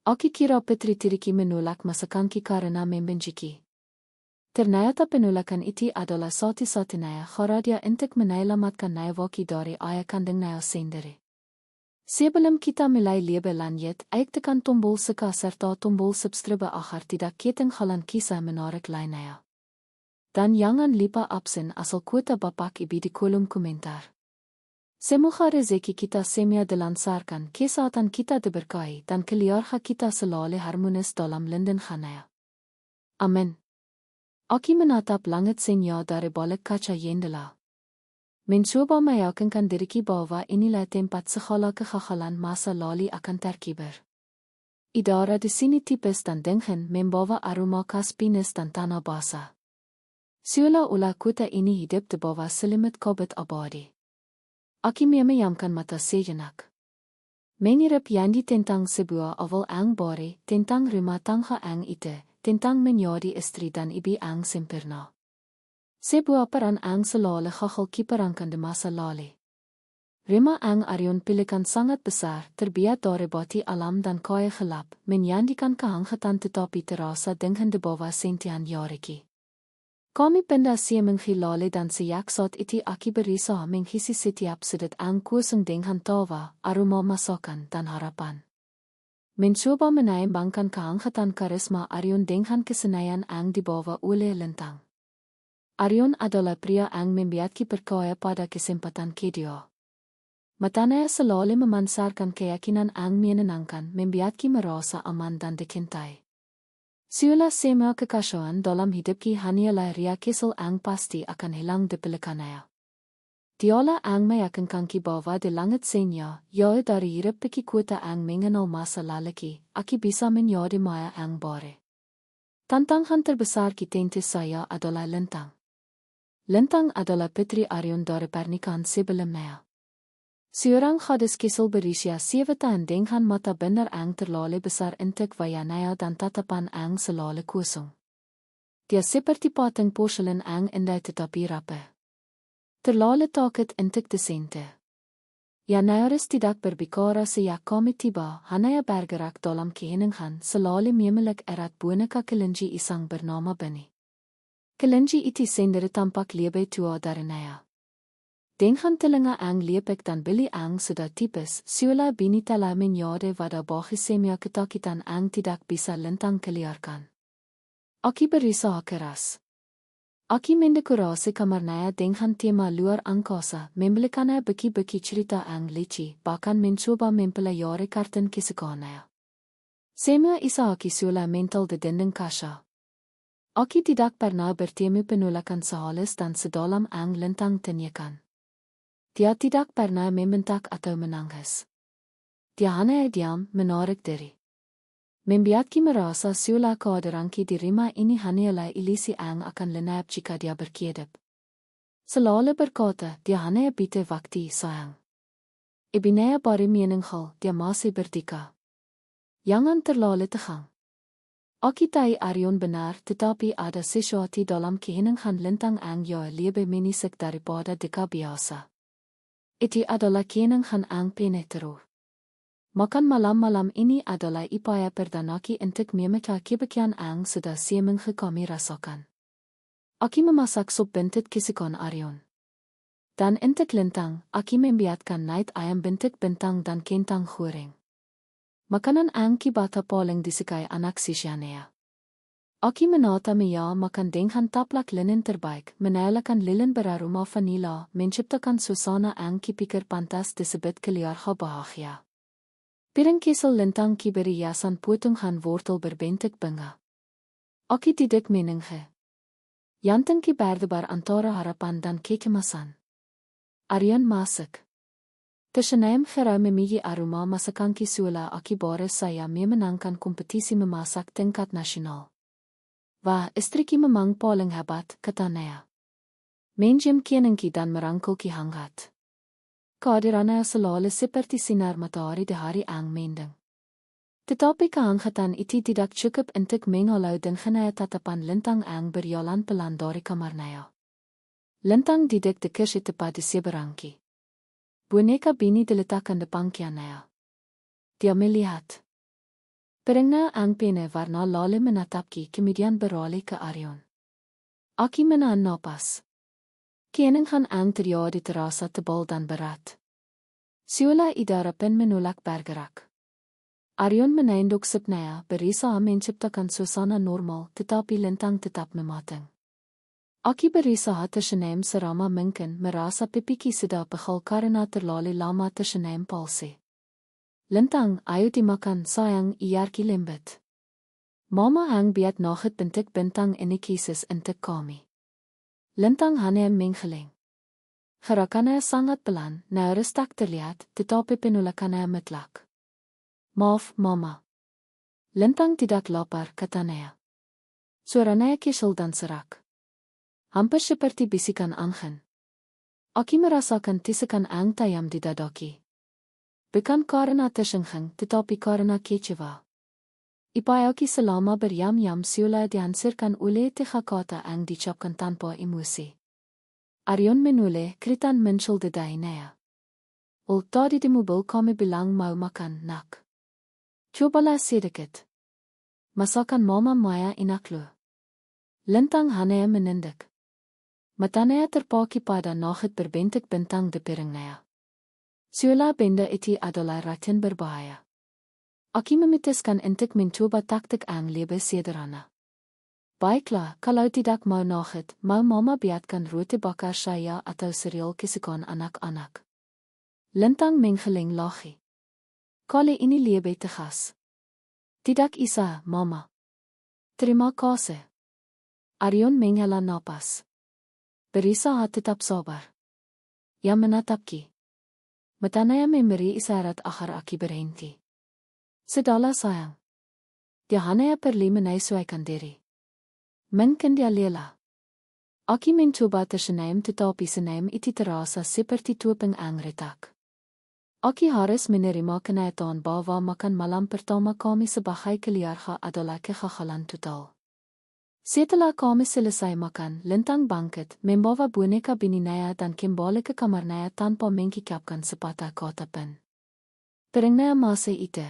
Aki kira Petri tiriki menolak masakanki karena membenci. Ternyata penolakan itu adalah satu-satunya cara dia untuk menyelamatkan nyawa dari ayah kandungnya sendiri. Sebelum kita mulai lebih lanjut, tekan tombol suka serta tombol subscribe agar tidak ketinggalan kisah menarik lainnya. Dan jangan lupa absen asal kota Bapak Ibu di kolom komentar. Semoga rezeki kita semua dilancarkan, kesehatan kita diberkahi, dan keluarga kita selalu harmonis dalam lindungannya. Amin. Aki menatap langit senya dari balik kaca jendela. Mencoba meyakinkan diriku bahwa inilah tempat segala kegagalan masa lalu akan terkibur. Idara di sini tipis dan dingin membawa aroma khas pinus dan tanah basah. Seolah-olah kota ini hidup di bawah selimut kabut abadi. Aki memejamkan mata sejenak. Mengirap Yandi tentang sebuah awal ang baru, tentang rumah tangga ang itu, tentang menjadi istri dan ibu ang sempurna. Sebuah peran ang selalu gagal kiperankan di masa lalu. Rumah ang Aryon pilihan sangat besar, terbiat dari batu alam dan kaya gelap, menyandikan kehangatan tetapi terasa dingin di bawah sentian yariki. Kami pindah seminggu lalu dan sejak saat itu aki berusaha mengisi setiap sudut ang kosong dengan tawa, aroma masakan dan harapan. Mencoba menyeimbangkan kehangatan karisma Aryon dengan kesenian ang dibawa oleh lintang. Aryon adalah pria ang membiatki percaya pada kesempatan kedua. Matanya selalu memancarkan keyakinan ang menenangkan, membiatki merasa aman dan dicintai. Seolah semua kekacauan dalam hidupki hanyalah ria kesal ang pasti akan hilang di pilihannya. Dialah ang meyakinkanki bahwa di langit senya, jauh dari hidup peki kota ang mengenal masa laluki, aki bisa menjadi maya ang baru. Tantangan terbesar tentu saya adalah lintang. Lintang adalah putri Aryon dari pernikahan sebelumnya. Seorang gadis kecil berusia 7 tahun dengan mata benar ang terlalu besar untuk wajahnya dan tatapan ang selalu kosong. Dia seperti patung porselen ang indah tetapi rapuh. Terlalu takut untuk disente. Ya nyaris tidak berbicara sejak kami tiba, hanya bergerak dalam keheningan selalu memeluk erat boneka kelinci isang bernama Benny. Kelinci itu sendiri tampak lebih tua darinya. Dengan telinga ang lepek dan bili ang sudah tipis, seolah Benny telah menjadi wadah bagi semua ketakutan ang tidak bisa lintang keluarkan. Aki berusaha keras. Aki mendekorasi kamarnya dengan tema luar angkasa, membelikannya beki-beki cerita ang lici, bahkan mencoba mempelajari kartun kesukaannya. Semua isa Aki seolah mental di dinding kaca. Aki tidak pernah bertemu penolakan sehalus dan sedalam ang lintang tanyakan. Dia tidak pernah membentak atau menangis. Dia hanya diam, menarik diri. Membiatki merasa seolah kehadiranki di rumah ini hanyalah ilusi ang akan lenyap jika dia berkedip. Selalu berkata, dia hanya bitte waktu sayang. Ibinaya baru meninggal, dia masih berdika. Jangan terlalu tegang. Aki tahu Aryon benar, tetapi ada sesuatu dalam keheningan lintang ang jauh lebih menisik daripada dika biasa. Itu adalah keheningan ang penetror. Makan malam-malam ini adalah upaya perdanaki untuk memecah kebekian ang sudah seminggu kami rasakan. Aki memasak sup bentuk kesukaan Aryon. Dan untuk lintang, Aki membiatkan night ayam bentuk bentang dan kentang goreng. Makanan ang kibata paling disukai anak sisanya. Aki menata meja makan dengan taplak linen terbaik, menyalakan lilin beraroma vanila, menciptakan suasana ang kipikir pantas disebut keluarga bahagia. Piring kesel lintang kiberi hiasan potongan wortel berbentuk bunga. Aki tidak meninggal. Jantung ki berdebar antara harapan dan kecemasan. Aryon masak. Tussenhem geruime migi aroma masakanki seolah Aki baru saya memenangkan kompetisi memasak tingkat nasional. Wah, istriku memang paling hebat, katanya. Menjem keningki dan merangkulki hangat. Kehadirannya selalu seperti sinar matahari di hari ang mendung. Tetapi kehangatan itu tidak cukup untuk menghalau dengan tatapan lintang ang berjalan pelan dari kamarnya. Lintang duduk di kursi tepat di seberangki. Boneka Benny diletakkan di pangkiannya. Dia melihat. Perengna ang pene varna lale menatapki kemudian beralih ke Aryon. Aki mena napas. Kening gaan ang terja di terasa tebal dan berat. Siola idara pen menolak bergerak. Aryon meneindok sepnaya berisa menciptakan suasana normal tetapi lintang tetap memating. Aki berisa tersenem serama mungkin merasa pipiki sudah pegal karena terlalu lama tersenem palsi. Lintang, ayo dimakan sayang iarki lembut. Mama hang biat naget bentik bintang in die kies intik kami. Lintang hane mengeling. Gerakannya sangat pelan, nou rustig terlihat, tetapi penolakannya mutlak. Maaf, mama. Lintang tidak lapar, katanya. Suaranya kesel dan serak. Hampir seperti bisikan angin. Aki merasakan tisekan ang tayam di dadaki. Bukan karena tersinggung, tetapi karena kecewa. Ipayaki selama beryam-yam siola dihancurkan oleh tiga kata ang dicapkan tanpa emosi. Aryon menoleh, kritan muncul di dahinnya. Tadi di mobil kami bilang mau makan, nak. Cobalah sedikit. Masakan mama Maya enak loh. Lintang hanya meninduk. Matanya terpaki pada naget berbentuk bintang di piringnya. Siola benda itu adalah racun berbahaya. Aki memutuskan untuk mencoba taktik ang lebih sederhana. Baiklah, kalau tidak mau naget, mau mama biarkan roti bakar saya atau cereal kesukaan anak-anak. Lintang mengeling lachi. Kali ini lebih tegas. Tidak isa, mama. Terima kasih. Aryon menghela napas. Berisa tetap sabar. Ia menatapki. Matanya memberi isyarat agar Aki berhenti. Sudahlah sayang. Dia hanya perlu menyesuaikan diri. Mungkin dia lelah. Aki mencoba tersenyum tetapi senyum itu terasa seperti topeng ang retak. Aki harus menerima kenyataan bahwa makan malam pertama kami sebagai keluarga adalah kegagalan total. Setelah kami selesai makan, Lintang bangkit, membawa boneka bininaya dan kembali ke kamarnya tanpa mengikapkan sepatah kata pun. Perengnya masih itu.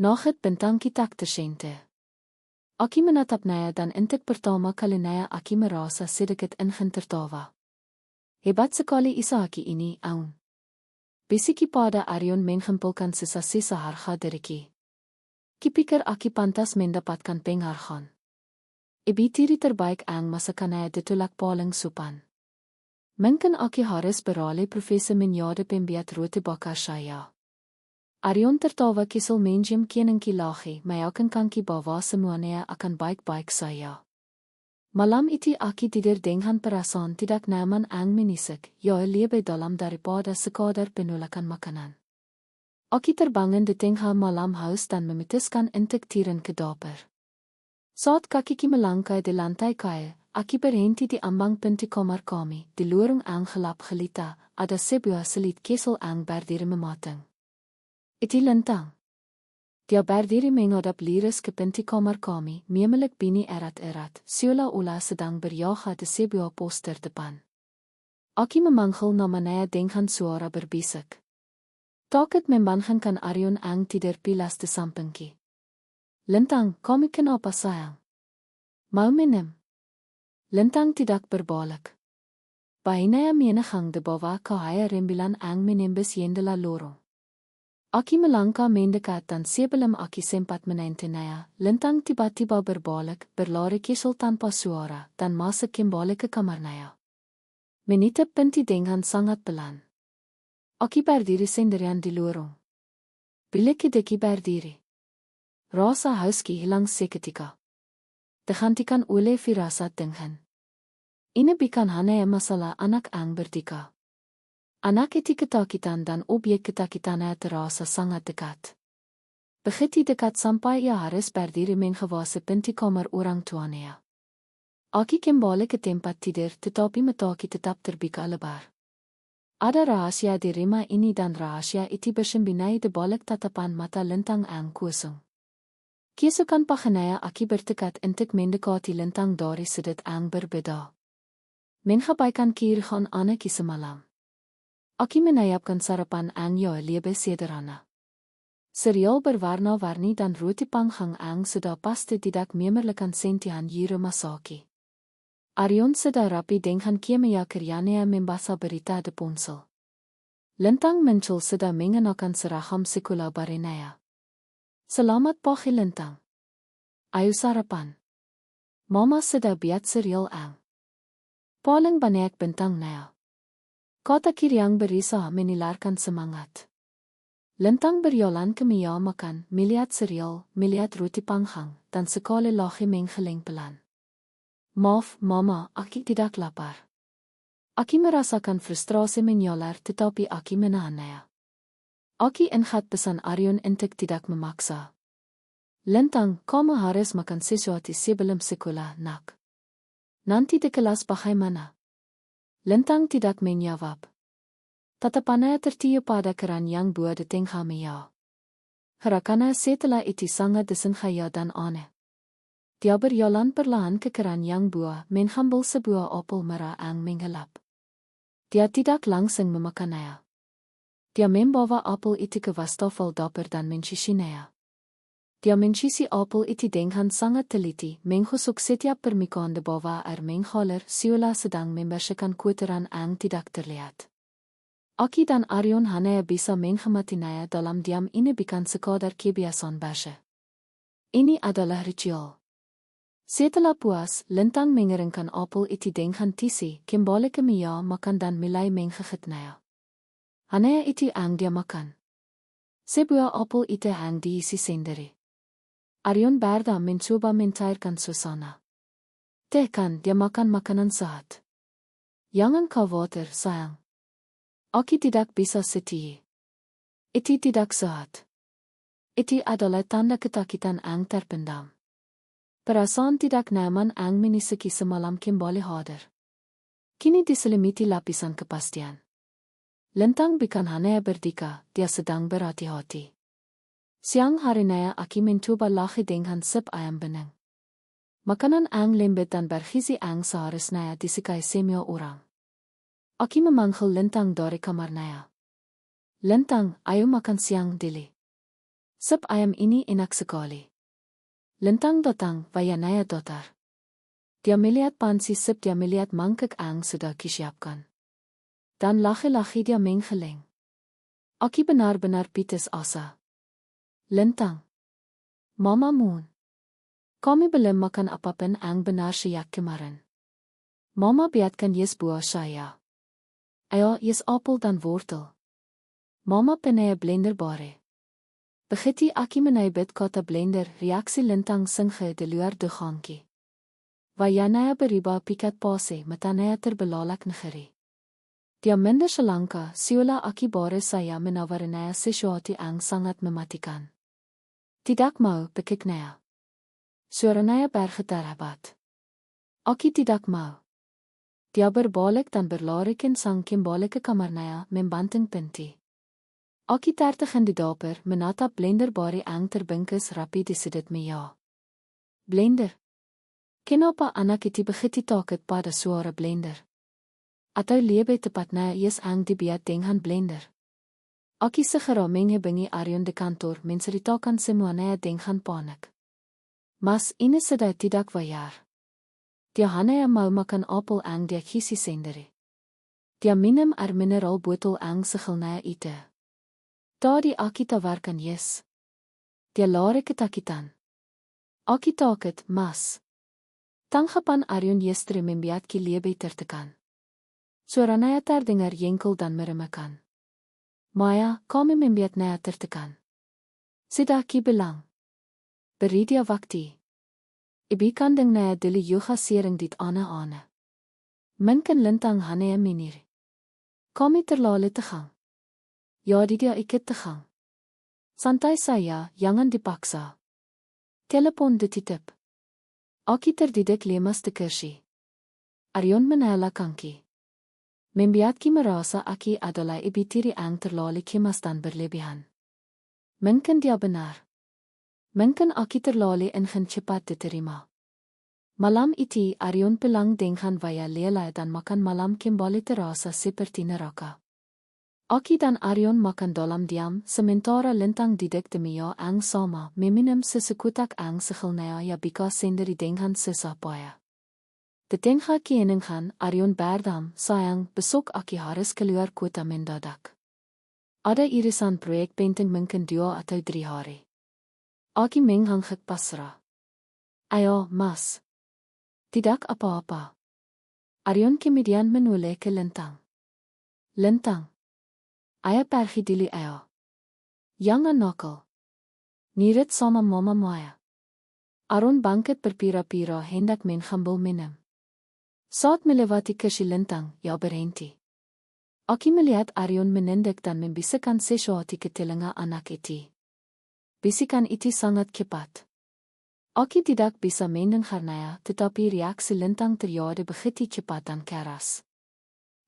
Naget bintang kitak tersente. Aki menatapnya dan untuk pertama kalinya Aki merasa sedikit ingin tertawa. Hebat sekali isa Aki ini, Aun. Bisiki pada Aryon menghempulkan sisa-sisa harga deriki. Kipikir Aki pantas mendapatkan penghargaan. Ibitiri terbaik ang masakannya ditolak paling sopan. Mungkin Aki harus beralih profesi menjadi pembuat roti bakar saya. Aryon tertawa kesel menjem keningki lachi, meyakinkanki bahwa semuanya akan baik-baik saya. Malam itu Aki tidur dengan perasaan tidak nyaman ang menisik, ya lebih dalam daripada sekadar penolakan makanan. Aki terbangun di tengah malam haus dan memutuskan untuk turun ke dapur. Saat kaki melangkai di lantai kaya, Aki berhenti di ambang pintu kamar kami, di lorong ang gelap gelita, ada sebuah selit kesel ang berdiri memating. Itu Lintang. Dia berdiri menghadap lurus ke pintu kamar kami, memelik bini erat-erat, seolah-olah sedang berjaga di sebuah poster depan. Aki memanggil namanya dengan suara berbisik. Takut membangunkan Aryon ang tidur pilas di sampingki. Lintang, kami kenapa sayang? Mau minum? Lintang tidak berbalik. Bahinaya menengang di bawah cahaya rembulan ang menembus jendela lorong. Aki melangkah mendekat dan sebelum Aki sempat menentunya, Lintang tiba-tiba berbalik, berlari kesel tanpa suara, dan masuk kembali ke kamarnya. Menitip pintu dengan sangat pelan. Aki berdiri sendirian di lorong. Bila Deki berdiri. Rasa hauski hilang seketika. Tergantikan oleh firasat dengan. Ini bukan hanya masalah anak ang berdika. Anak itu ketakutan dan objek ketakutannya terasa sangat dekat. Begitu dekat sampai ia harus berdiri menghawasi pintu kamar orang tuanya. Aki kembali ke tempat tidur tetapi mataki tetap terbuka lebar. Ada rahasia di rumah ini dan rahasia itu bersembunyi di balik tatapan mata Lintang ang kosong. Keesokan paginya Aki bertekad untuk mendekati Lintang dari sudut ang berbeda. Mengabaikan keirigan anak semalam. Aki menyiapkan sarapan ang yang lebih sederhana. Serial berwarna warni dan roti panggang ang sudah pasti tidak memerlukan sentian yiru masaki. Aryon sudah rapi dengan kimia kiryanya membaca berita di ponsel. Lintang muncul sudah mengenakan seragam sekolah barenaya. Selamat pagi Lintang. Ayo sarapan. Mama sudah buat serial ang. Paling banyak bintang naya. Kata Kiryang berisa menilarkan semangat. Lintang berjalan ke meja makan, melihat serial, melihat roti panggang, dan sekali lagi mengeleng pelan. Maaf, Mama, aku tidak lapar. Aku merasakan frustrasi menyalar tetapi aku menahannya. Aku ingat pesan Aryon untuk tidak memaksa. Lintang, kamu harus makan sesuatu sebelum sekolah, nak. Nanti di kelas bagaimana? Lintang tidak menjawab. Tatapannya tertiup pada keran yang buah di tengah meja. Gerakannya setelah itu sangat disengaja dan aneh. Dia berjalan perlahan ke keran yang buah, mengambil sebuah apel merah yang menggelap. Dia tidak langsung memakannya. Dia membawa apel itu ke wastafel dapur dan mencicinya. Dia mencicipi apel itu dengan sangat teliti, menggosok setiap permukaan di bawah air menghaler, seolah sedang membersihkan kotoran yang tidak terlihat. Aki dan Aryon hanya bisa menikmatinya dalam diam, ini bukan sekadar kebiasaan baca. Ini adalah ritual. Setelah puas, Lintang mengeringkan apel itu dengan tisu, kembali ke meja makan dan mulai menggigitnya. Hanya itu yang dia makan. Sebuah apel itu yang diisi sendiri. Aryon berda mencoba mencairkan suasana. Tekan dia makan makanan sehat. Jangan khawatir, sayang. Aku tidak bisa setia. Itu tidak sehat. Itu adalah tanda ketakutan yang terpendam. Perasaan tidak nyaman yang menisiki semalam kembali hadir. Kini diselimiti lapisan kepastian. Lintang bukan hanya berdika, dia sedang berhati-hati. Siang harinya aku mencoba lagi dengan sup ayam bening. Makanan yang lembut dan bergizi yang seharusnya disukai semua orang. Aku memanggil Lintang dari kamarnya. Lintang, ayo makan siang dulu. Sup ayam ini enak sekali. Lintang datang, wayanya datar. Dia melihat panci sup, dia melihat mangkuk yang sudah disiapkan. Dan laki-laki dia mengeleng. Aku benar-benar putus asa. Lintang. Mama Moon. Kami belum makan apapun yang benar sejak kemarin. Mama biarkan yes buah saya. Ayo, yes apel dan wortel. Mama penaya blender bare. Begitu aku menaibet kata blender, reaksi Lintang singge de luar de ganki. Wayanya beriba pikat pase, metanaya terbelalak negeri. Dia minder selangka, seolah aku bare saya menawarnya sesuatu yang sangat mematikan. Tidak mau, bekiknya. Suaranya bergetar hebat. Aku tidak mau. Dia berbalik dan berlari sang kembali ke kamarnya, membanting pintu. Aku tertig in die dapur, menatap blender bari yang terbungkus rapi di sudut meja. Blender. Kenapa anak itu begitu takut pada suara blender? Atau lebih tepatnya is yang dibuat dengan blender? Aku segera menghubungi Aryon di kantor, menceritakan semuanya dengan panik. Mas, ini sudah tidak wajar. Dia hanya mau makan apel yang dia kisi sendiri. Dia minum air mineral botol yang segelnya itu. Tadi aku tawarkan yes. Dia lari ketakutan. Aku takut, mas. Tanggapan Aryon Yestri membuatku lebih tertekan. Suaranya terdengar jengkel dan meremehkan. Maya, kami membuatnya tertekan. Sudah ki bilang. Beri dia waktu. Ibu kandungnya dulu juga sering dit ane-ane. Mungkin Lintang hanya menir. Kami terlalu tegang. Ya, dia ikut tegang. Santai saya, jangan dipaksa. Telepon ditutup. Aku terdidik lemas di kursi. Aryon menolak kaki. Membuatku merasa aku adalah ibu tiri yang terlalu kemas dan berlebihan. Mungkin dia benar. Mungkin aku terlalu ingin cepat diterima. Malam itu Aryon pulang dengan waya lelai dan makan malam kembali terasa seperti neraka. Aki dan Aryon makan dalam diam, sementara lintang didik demi ya ang sama, meminum sesukutak ang sekilnaya ya bika sendiri dengan sesapaya. Detengha kieningan, Aryon berdam, sayang, besok aki harus keluar kota mendadak. Ada irisan proyek penting mungkin 2 atau 3 hari. Aki menghangkik pasrah. Ayo, mas. Tidak apa-apa. Aryon kemudian menoleh ke lintang. Lintang. Ayah pergi dili ayah. Jangan nakal. Nirit sama mama Maya. Aryon bangkit berpira-pira hendak mengambil minum. Saat melewati kursi lintang, ya berhenti. Aki melihat Aryon menendek dan membisikkan sesuatu ke telinga anak itu. Bisikan itu sangat cepat. Aki tidak bisa mendengarnya, tetapi reaksi lintang terjadi begitu cepat dan keras.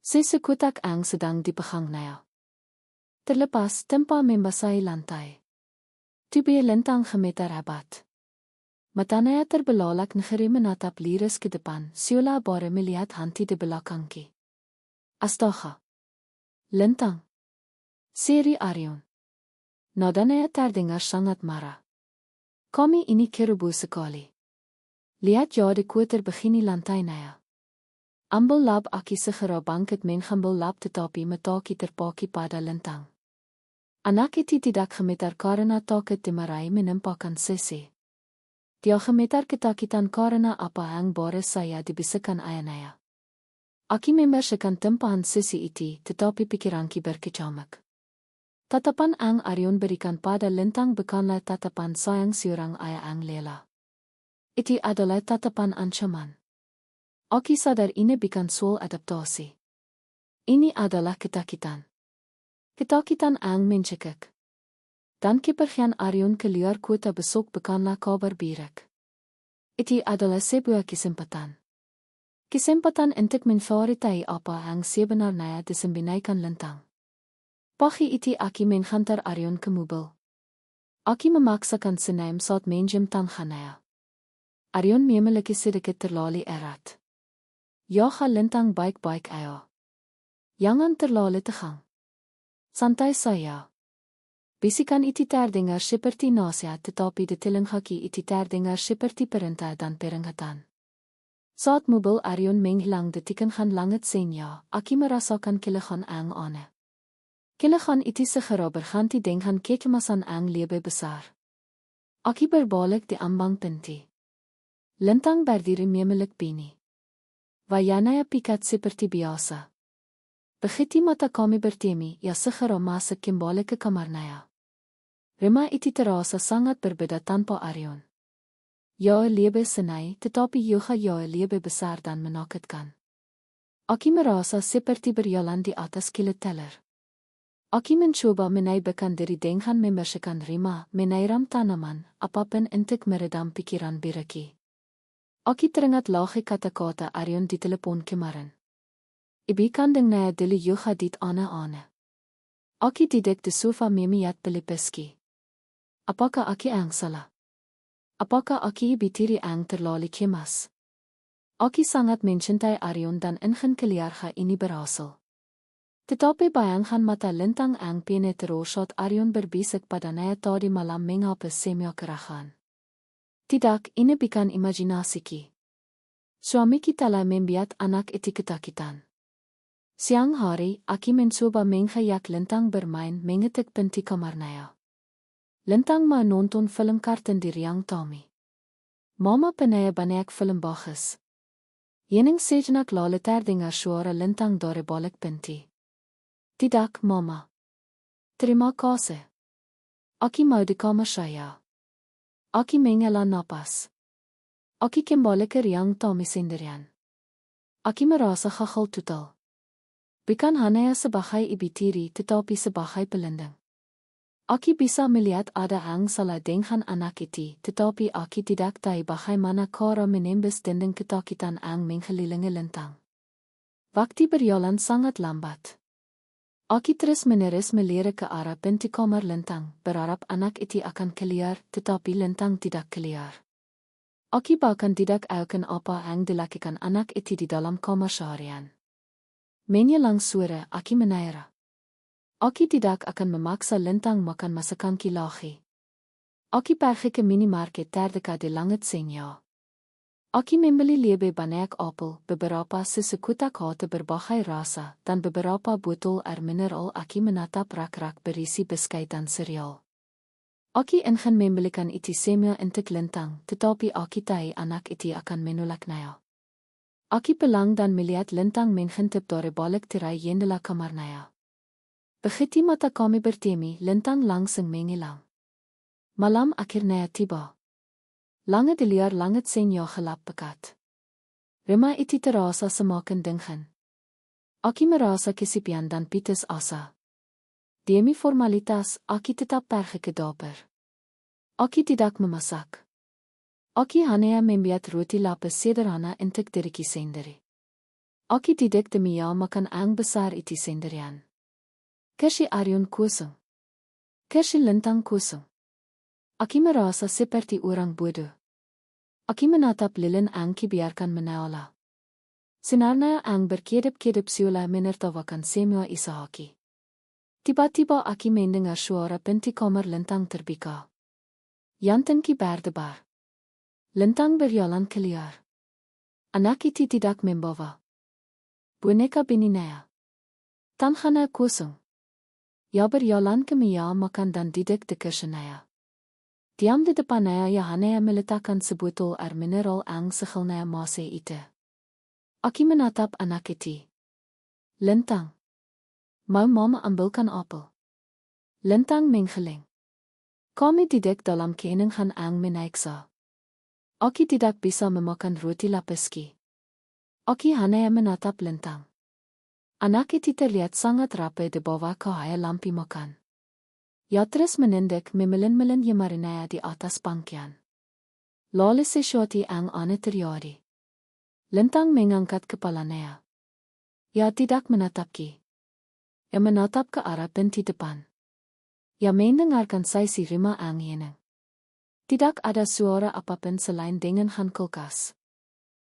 Sesukutak ang sedang dipegangnya. Terlepas, tempa membasahi lantai. Tubuh lintang gemeter hebat. Matanya terbelalak negeri menatap liris ke depan, seolah baru melihat hantu di belakangnya. Astaga. Lintang. Seri Aryon. Nadanya terdengar sangat marah. Kami ini kerubu sekali. Lihat jadi kuater begini lantai naya. Ambil lab aki segera bangkit mengambil lab tetapi mataki terpaki pada lintang. Anak itu tidak gemetar karena takut dimarahi menempahkan sesi. Dia gemetar ketakutan karena apa yang baru saya dibisikkan ayahnya. Aki membersihkan tempahan sesi itu, tetapi pikiranki berkecamuk. Tatapan ang Aryon berikan pada lintang bukanlah tatapan sayang seorang ayah ang lela. Itu adalah tatapan ancaman. Aki sadar ini bukan soal adaptasi. Ini adalah ketakutan. Ketakutan ang mencekik. Dan kepergian Aryon keluar kota besok bukanlah kabar buruk. Itu adalah sebuah kesempatan. Kesempatan untuk menvaritai apa yang sebenarnya disembunyikan lintang. Pagi itu Aki menghantar Aryon ke mobil. Aki memaksakan senaim saat menjem tangannya. Aryon memiliki sedikit terlalu erat. Jaga lintang baik-baik ayo. Jangan terlalu tegang. Santai saya. Bisikan itu terdengar seperti nasihat tetapi di telingaki itu terdengar seperti perintah dan peringatan. Saat mobil Aryon menghilang detikkan langit senya, Aki merasakan kelelahan ang aneh. Kelelahan itu segera berganti dengan kecemasan ang lebih besar. Aki berbalik di ambang pintu. Lintang berdiri memiliki bini. Wajahnya pikat seperti biasa. Begitu mata kami bertemi, ya segera masuk kembali ke kamarnya. Rumah itu terasa sangat berbeda tanpa Aryon. Ya lebih senai, tetapi juga ya lebih besar dan menakutkan. Aki merasa seperti berjalan di atas kilat teler. Aki mencoba menaikkan diri dengan membersihkan rumah, menyiram tanaman, apapun untuk meredam pikiran buruknya. Aki teringat lagi kata-kata Aryon di telepon kemarin. Ibu kandungnya dulu juga dit aneh-aneh. Aki duduk di sofa memiat pelipiski. Apakah Aki ang salah? Apakah Aki bitiri ang terlalu cemas? Aki sangat mencintai Aryon dan ingin keluarga ini berhasil. Tetapi bayangkan mata lintang ang penetror saat Aryon berbisik padanya tadi malam mengapa semua kerahan. Tidak, ini bukan imajinasiku. Suami kita lah membuat anak itu ketakutan. Siang hari, Aki mencoba mengajak lintang bermain mengetik pintu kamarnya. Lintang mau nonton film kartun di ruang tamu. Mama penaya banyak film bagus. Jening sejenak lalu terdengar suara lintang dari balik pintu. Tidak, Mama. Terima kasih. Aki mau di kamar saya. Aki menghela napas. Aki kembali ke ruang tamu sendirian. Aki merasa gagal total. Bukan hanya sebagai ibu tiri tetapi sebagai pelindung. Aki bisa melihat ada yang salah dengan anak itu, tetapi Aki tidak tahu bagaimana cara menembus dinding ketakutan yang mengelilingi lintang. Waktu berjalan sangat lambat. Aki terus-menerus melirik ke arah pintu kamar lintang, berharap anak itu akan keluar, tetapi lintang tidak keluar. Aki bahkan tidak akan apa yang dilakukan anak itu di dalam kamar seharian. Menjelang sore, Aki mengira. Aki tidak akan memaksa Lintang makan masakan lagi. Aki pergi ke minimarket terdekat di langit senya. Aki membeli lebih banyak apel, beberapa susu kotak hot berbagai rasa, dan beberapa botol air mineral. Aki menatap rak-rak berisi biskuit dan serial. Aki ingin membelikan iti semua untuk Lintang, tetapi Aki tahu anak iti akan menolaknya. Aki pelang dan melihat Lintang menghintip dari balik tirai jendela kamarnya. Begitu mata kami bertemu, Lintang langsung menghilang. Malam akhirnya tiba. Langit di luar langit senya gelap pekat. Rumah itu terasa semakin dingin. Aki merasa kesepian dan putus asa. Demi formalitas, Aki tetap pergi ke dapur. Aki tidak memasak. Aki hanya membuat roti lapis sederhana untuk diriku sendiri. Aki tidak demi makan ang besar itu sendirian. Kersi Arjun kosong. Kersi Lintang kosong. Aki merasa seperti orang bodoh. Aki menatap lilin ang biarkan menyala. Sinarnya ang berkedip-kedip seolah menertawakan semua isa Aki. Tiba-tiba Aki mendengar suara pintu kamar Lintang terbuka. Jantung berdebar. Lintang berjalan keluar. Anak itu tidak membawa boneka bininaya. Tangannya kosong. Ya berjalan ke meja makan dan duduk di kursinya. Diam di depannya ya hanya meletakkan sebotol air mineral ang segelnya masih itu. Aki menatap anak itu. Lintang. Mau mama ambilkan apel? Lintang menggeleng. Kami duduk dalam keheningan ang menaiksa. Aki tidak bisa memakan roti lapiski. Aki hanya menatap Lintang. Anak itu terlihat sangat rapi di bawah cahaya lampu makan. Ya terus meninduk memelin-melin jemarinaya di atas pangkian. Lalu sesuatu ang aneh terjadi. Lintang mengangkat kepalanya. Ya tidak menatapki. Ya menatap ke arah pintu depan. Ya mendengarkan saisi rumah ang yeneng. Tidak ada suara apapun selain dengangan kulkas.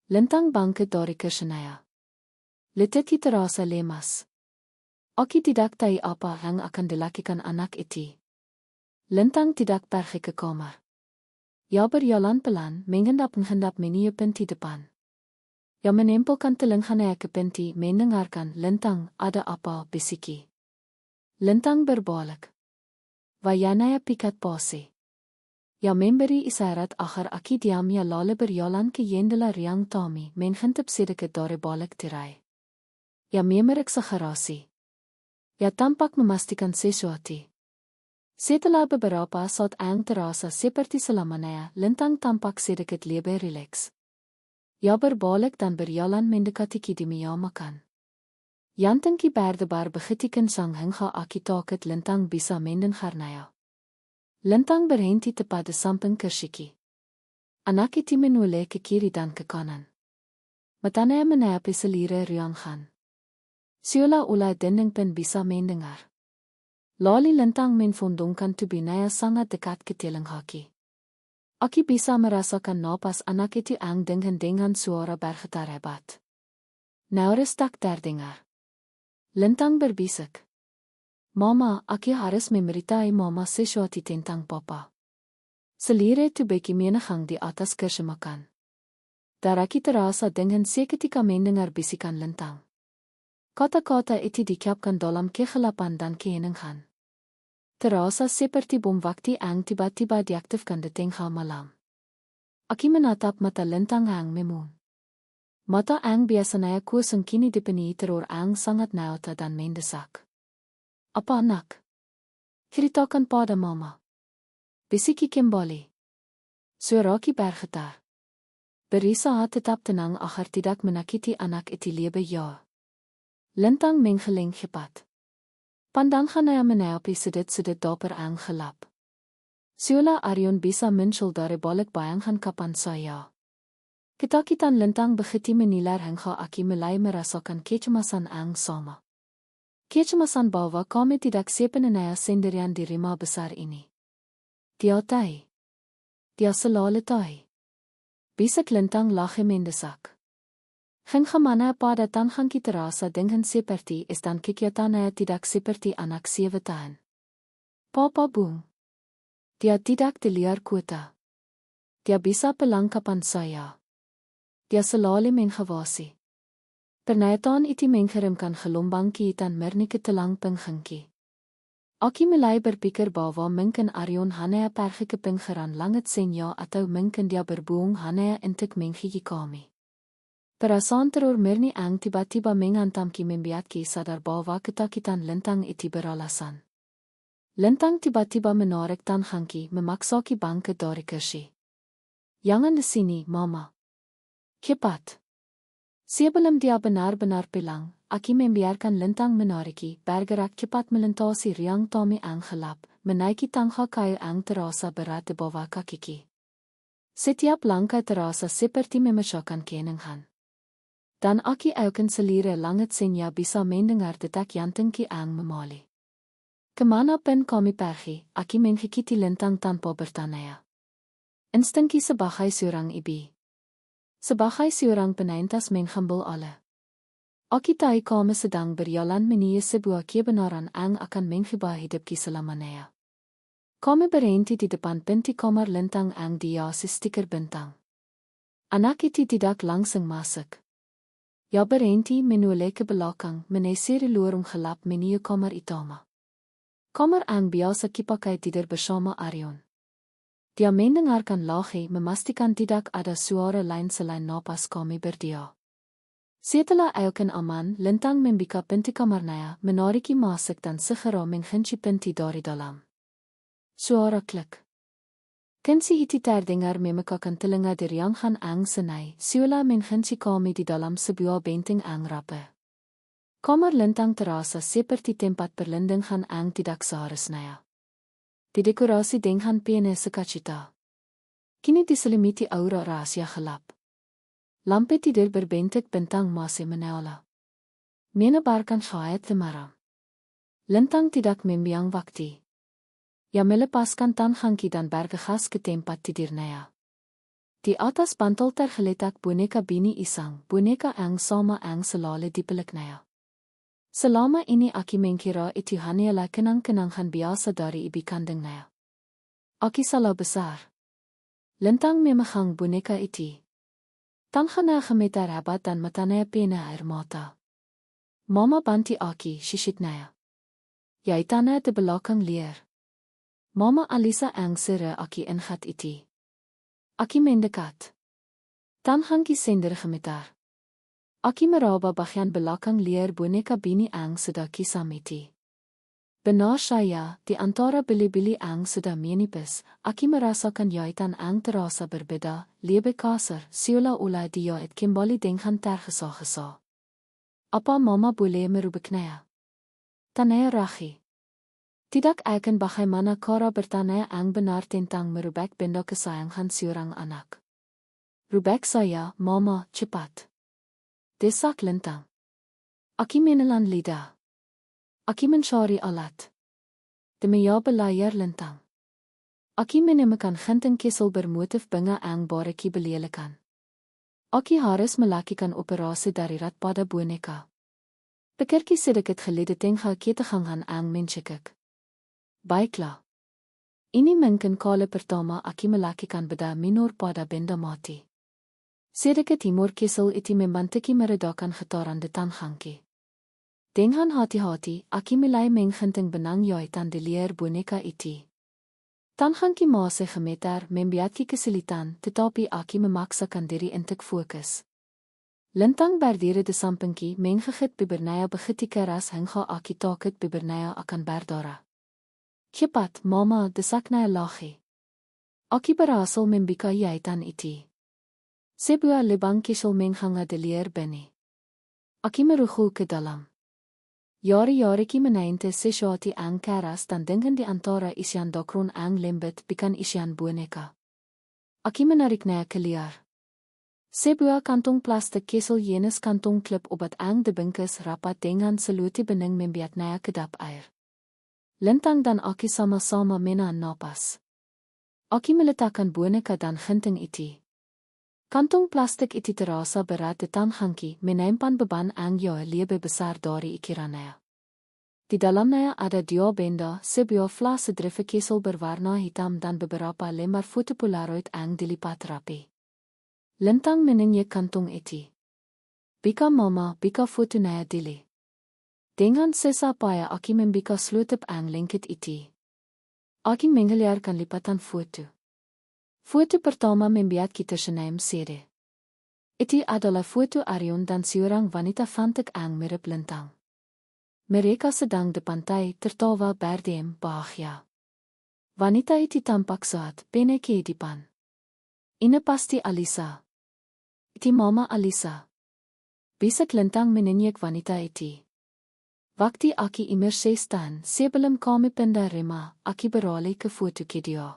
Lintang bangkit dari kursinya. Letiki terasa lemas. Aki tidak tahu apa yang akan dilakukan anak itu. Lintang tidak pergi ke kamar. Ya berjalan pelan mengendap-mengendap menuju pintu depan. Ya menempelkan telinganya ke pintu mendengarkan Lintang ada apa bisiki. Lintang berbalik. Wajahnya pikat pose. Ya memberi isyarat agar Aki diam ya lalu berjalan ke jendela riang Tommy menghintip sedikit dari balik tirai. Ya memeriksa garasi. Ya tampak memastikan sesuatu. Setelah beberapa saat ang terasa seperti selamanya, Lintang tampak sedikit lebih rileks. Ya berbalik dan berjalan mendekati di meja makan. Jantung berdebar begitu kencang hingga Aki takut Lintang bisa mendengarnya. Lintang berhenti tepat di samping kursi. Anak itu menoleh ke kiri dan ke kanan. Matanya menapi selire riangan. Seolah-olah dinding pun bisa mendengar. Lalu Lintang menfondongkan tubuhnya sangat dekat ke teling Aki. Aki bisa merasakan napas anak itu ang dengan suara bergetar hebat. Nauwelijks tak terdengar. Lintang berbisik. Mama, Aki harus memberitahu mama sesuatu tentang papa. Selire tubuhku menegang di atas kursi makan. Daar Aki terasa dengan seketika mendengar bisikan Lintang. Kata-kata itu diucapkan dalam kegelapan dan keheningan. Terasa seperti bom waktu ang tiba-tiba diaktifkan di tengah malam. Aki menatap mata Lintang ang memun. Mata ang biasanya kosong kini dipenuhi teror ang sangat nyata dan mendesak. Apa anak? Ceritakan pada mama. Bisiki kembali. Suara Aki bergetar. Berusaha tetap tenang agar tidak menyakiti anak itu lebih jauh. Lintang menggeleng cepat. Pandangannya menapi sedikit dapur ang gelap. Seolah Arjun bisa muncul dari balik bayangan kapan saya. Ketakutan Lintang begitu menilar hingga Aki mulai merasakan kecemasan ang sama. Kecemasan bahwa kami tidak sepenuhnya sendirian di rumah besar ini. Dia tahu. Dia selalu tahu. Bisik Lintang lagi mendesak. Ging gemana pada tan gaan ki terasa dengan seperti is dan kegiatannya tidak seperti anak 7 tahun. Papa boom. Dia tidak di liar kota. Dia bisa pelang kapan saya. Dia selalu mengawasi. Pernyataan itu menggerimkan gelombang ki dan mernike telang penghengki. Aki mulai berpikir bahwa mungkin Arion hanya pergi ke pinggiran langit senja atau mungkin dia berbohong hanya untuk menghigi kami. Perasaan teror murni ang tiba-tiba menghantam ki membuat ki sadar bahwa ketakutan lintang itu beralasan. Lintang tiba-tiba menarik tangan ki memaksa ki bangkit dari kursi. Jangan di sini, Mama. Cepat. Sebelum dia benar-benar pulang, Aki membiarkan lintang menariki, bergerak cepat melintasi riang Tommy ang gelap, menaiki tangga kayu ang terasa berat di bawah kakiku. Setiap langkah terasa seperti memecahkan keninghan. Dan Aki akan selire langit senja bisa mendengar detak jantung ki ang memali. Kemanapun kami pergi, Aki mengikuti lintang tanpa bertanya. Instingki sebagai seorang ibu. Sebagai seorang penyintas menghambal Allah. Aki tahu kami sedang berjalan menuju sebuah kebenaran ang akan mengubah hidup ki selamanya. Kami berhenti di depan pintu kamar lintang ang dihiasi stiker bintang. Anak itu tidak langsung masuk. Ya berhenti menoleh ke belakang meneiseri lorong gelap menuju kamar utama. Kamar ang biasa kipakai tidur bersama Arion. Dia mendengarkan lahi memastikan tidak ada suara lain selain napas kami berdua. Setelah elken aman, lintang membuka pintu kamarnya, menariki masuk dan segera mengunci pintu dari dalam. Suara klik. Kunci itu terdengar memekakan telinga dari yang han ang senai, seolah mengunci kami di dalam sebuah benteng ang rapi. Kamar lintang terasa seperti tempat perlindungan ang tidak seharusnya. Didekorasi dengan penuh sukacita. Kini diselimiti aura rahasia gelap. Lampu tidur berbentuk bintang masih menyala. Menebarkan syahid maram. Lintang tidak membiang waktu. Ia melepaskan tanganki dan bergegas ke tempat tidurnya. Di atas bantal tergeletak boneka Bini Isang, boneka ang sama ang selalu dipeluknya. Selama ini Aki mengira itu hanyalah kenang-kenangan biasa dari ibu kandungnya. Aki salah besar. Lintang memegang boneka itu. Tangannya gemetar hebat dan matanya penuh air mata. Mama bantu Aki, sisitnya. Jaitannya di belakang liar. Mama Alisa angsere Aki ingat itu. Aki mendekat. Tanganki sender gemetar. Aki meraba bagian belakang liar boneka Bini ang sudah kisah mati. Benar saya, di antara bili-bili ang sudah menipis, Aki merasakan jaitan ang terasa berbeda, lebih kasar, seolah-olah dia itu kembali dengan tergesa-gesa. Apa Mama boleh merubahnya? Tanya Rahi. Tidak akan bagaimana cara bertanya ang benar tentang merubah benda kesayangan seorang anak. Rubah saya, Mama, cepat. Desak lintang. Aki menelan lidah. Aki mencari alat. Demi ya belayar lintang. Aki menemukan genting kisel bermotif bunga ang bareki belelekan. Aki harus melakukan operasi darurat pada boneka. Pikirki sedikit geleden tinggal ketegangan ang mencekik. Baiklah. Ini mungkin kali pertama Aki melakukan beda minor pada benda mati. Sedikit timur kisel itu membantuki meredakan getaran di tanganki. Dengan hati-hati, Aki mulai menggunting benang jaitan di leher boneka itu. Tanganki masih gemetar membuatki kesulitan, tetapi Aki memaksakan diri untuk fokus. Lintang berdiri di sampingki menggigit bibirnya begitu keras hingga Aki takut bibirnya akan berdarah. Cepat, Mama, desaknya lagi. Aki berhasil membuka jaitan itu. Sebuah lubang kisel menghanga di leher Bini. Aki merugu ke dalam. Jari-jari ki menainte sesuatu ang keras dan dengan di antara isian dokron ang lembut bukan isian boneka. Aki menariknya keluar. Sebuah kantong plastik kisel jenis kantong klip obat ang dibungkus rapat dengan seluti bening membuatnya kedap air. Lintang dan Aki sama-sama menahan napas. Aki meletakkan boneka dan genting itu. Kantong plastik iti terasa berat de tanganki menempaan beban ang yo lebih besar dari ikirannya. Di dalamnya ada dua benda, sebuah flas sedrive kesel berwarna hitam dan beberapa lembar foto polaroid ang dilipat rapi. Lintang menengye kantong iti. Bika mama, bika foto naya dili. Dengan sesa paya aki membika slutip ang lengket iti. Aki menggeliarkan lipatan foto. Foto pertama membiat kita senaim sede. Iti adalah foto Arion dan seorang wanita cantik ang mirip lintang. Mereka sedang di pantai tertawa berdiem bahagia. Wanita iti tampak sehat, penuh kehidupan. Ini pasti Alisa. Iti mama Alisa. Bisik lintang menengok wanita iti. Waktu aki imerse staan, sebelum kami pindah rumah, aki beralih ke foto dia.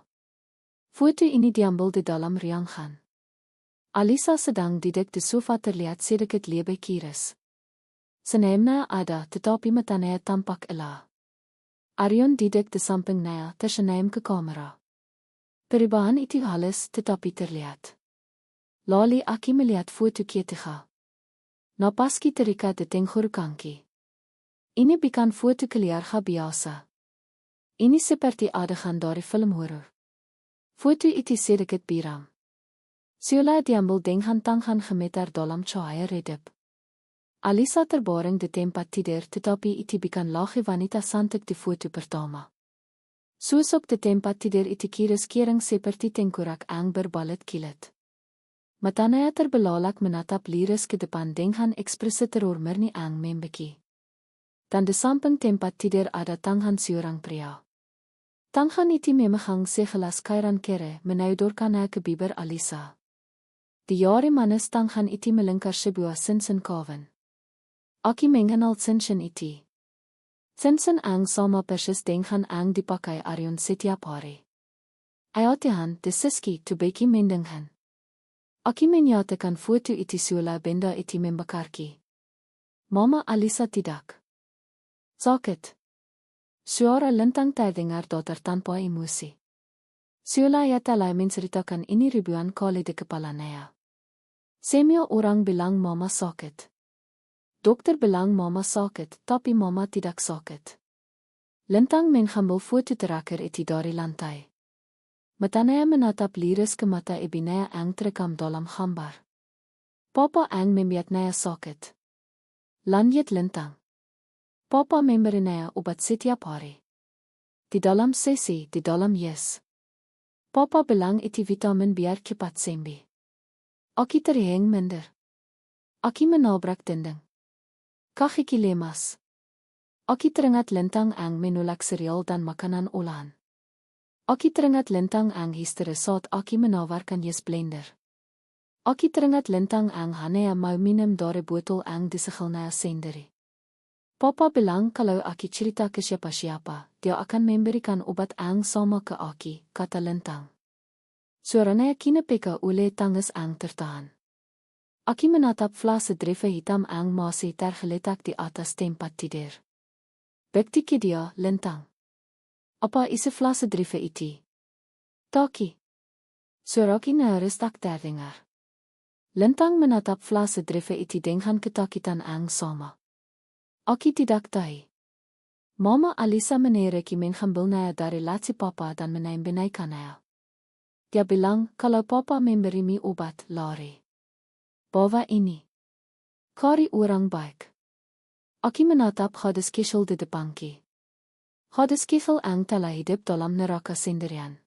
Foto ini diambil di dalam ruangan. Alisa sedang duduk di sofa terlihat sedikit lebih kiris. Senaimnya ada, tetapi matanya tampak elah. Arion duduk di sampingnya tersenaim ke kamera. Perubahan itu halus tetapi terlihat. Lalu aki melihat foto ketika. Napaski terikat di tenggorokanki. Ini bukan foto keluarga biasa. Ini seperti adegan dari film horor. Foto itu sedikit biram. Seolah diambil dengan tangan gemeter dalam cahaya redup. Alisa terbaring di tempat tidur tetapi itu bukan lagi wanita cantik di foto pertama. Susuk di tempat tidur itu kira-kira seperti tengkorak ang berbalut kilat. Matanya terbelalak menatap liris ke depan dengan ekspresi teror murni ang membeki. Dan di samping tempat tidur ada tangan seorang pria. Tangan itu memegang segelas cairan kere menaudorkannya ke bibir Alisa. Di jari manis tangan itu melingkar sebuah sinsen kawan. Aki mengenal sinsen itu. Sinsen ang sama persis dengan ang dipakai Arion setiap hari. Ayatihan di siski tu beki mendenghan. Aki menyatakan foto itu seolah benda itu membakarki. Mama Alisa tidak. Sakit. Suara lintang terdengar datar tanpa emosi. Seolah ia telah menceritakan ini ribuan kali di kepalanya. Semua orang bilang mama sakit. Dokter bilang mama sakit, tapi mama tidak sakit. Lintang mengambil foto terakhir itu dari lantai. Matanya menatap liris ke mata ibinaya ang terekam dalam gambar. Papa ang membiatnya sakit. Lanjut lintang. Papa memberinya obat setiap hari. Di dalam sesi, di dalam yes. Papa bilang itu vitamin biar cepat sembuh. Aki terheng minder. Aki menabrak dinding. Kaki lemas. Aki teringat lintang ang menolak serial dan makanan olahan. Aki teringat lintang ang histeris saat aki menawarkan yes blender. Aki teringat lintang ang hanea mau minum dari botol ang disegelnya sendiri. Papa bilang kalau aki cerita ke siapa-siapa, dia akan memberikan obat ang sama ke aki, kata lintang. Suaranya kini peka oleh tangis ang tertahan. Aki menatap flas sedrive hitam ang masih tergeletak di atas tempat tidur. Bekti ke dia, lintang. Apa isi flas sedrive itu? Taki. Suara kini restak terdengar. Lintang menatap flas sedrive itu dengan ketakutan ang sama. Aki tidak tahu. Mama Alisa menereki mengambilnya dari laci papa dan menembunyikannya. Dia bilang kalau papa memberimu obat, lari. Bawa ini. Kari orang baik. Aki menatap gadis kecil di depanki. Gadis kecil ang telah hidup dalam neraka sendirian.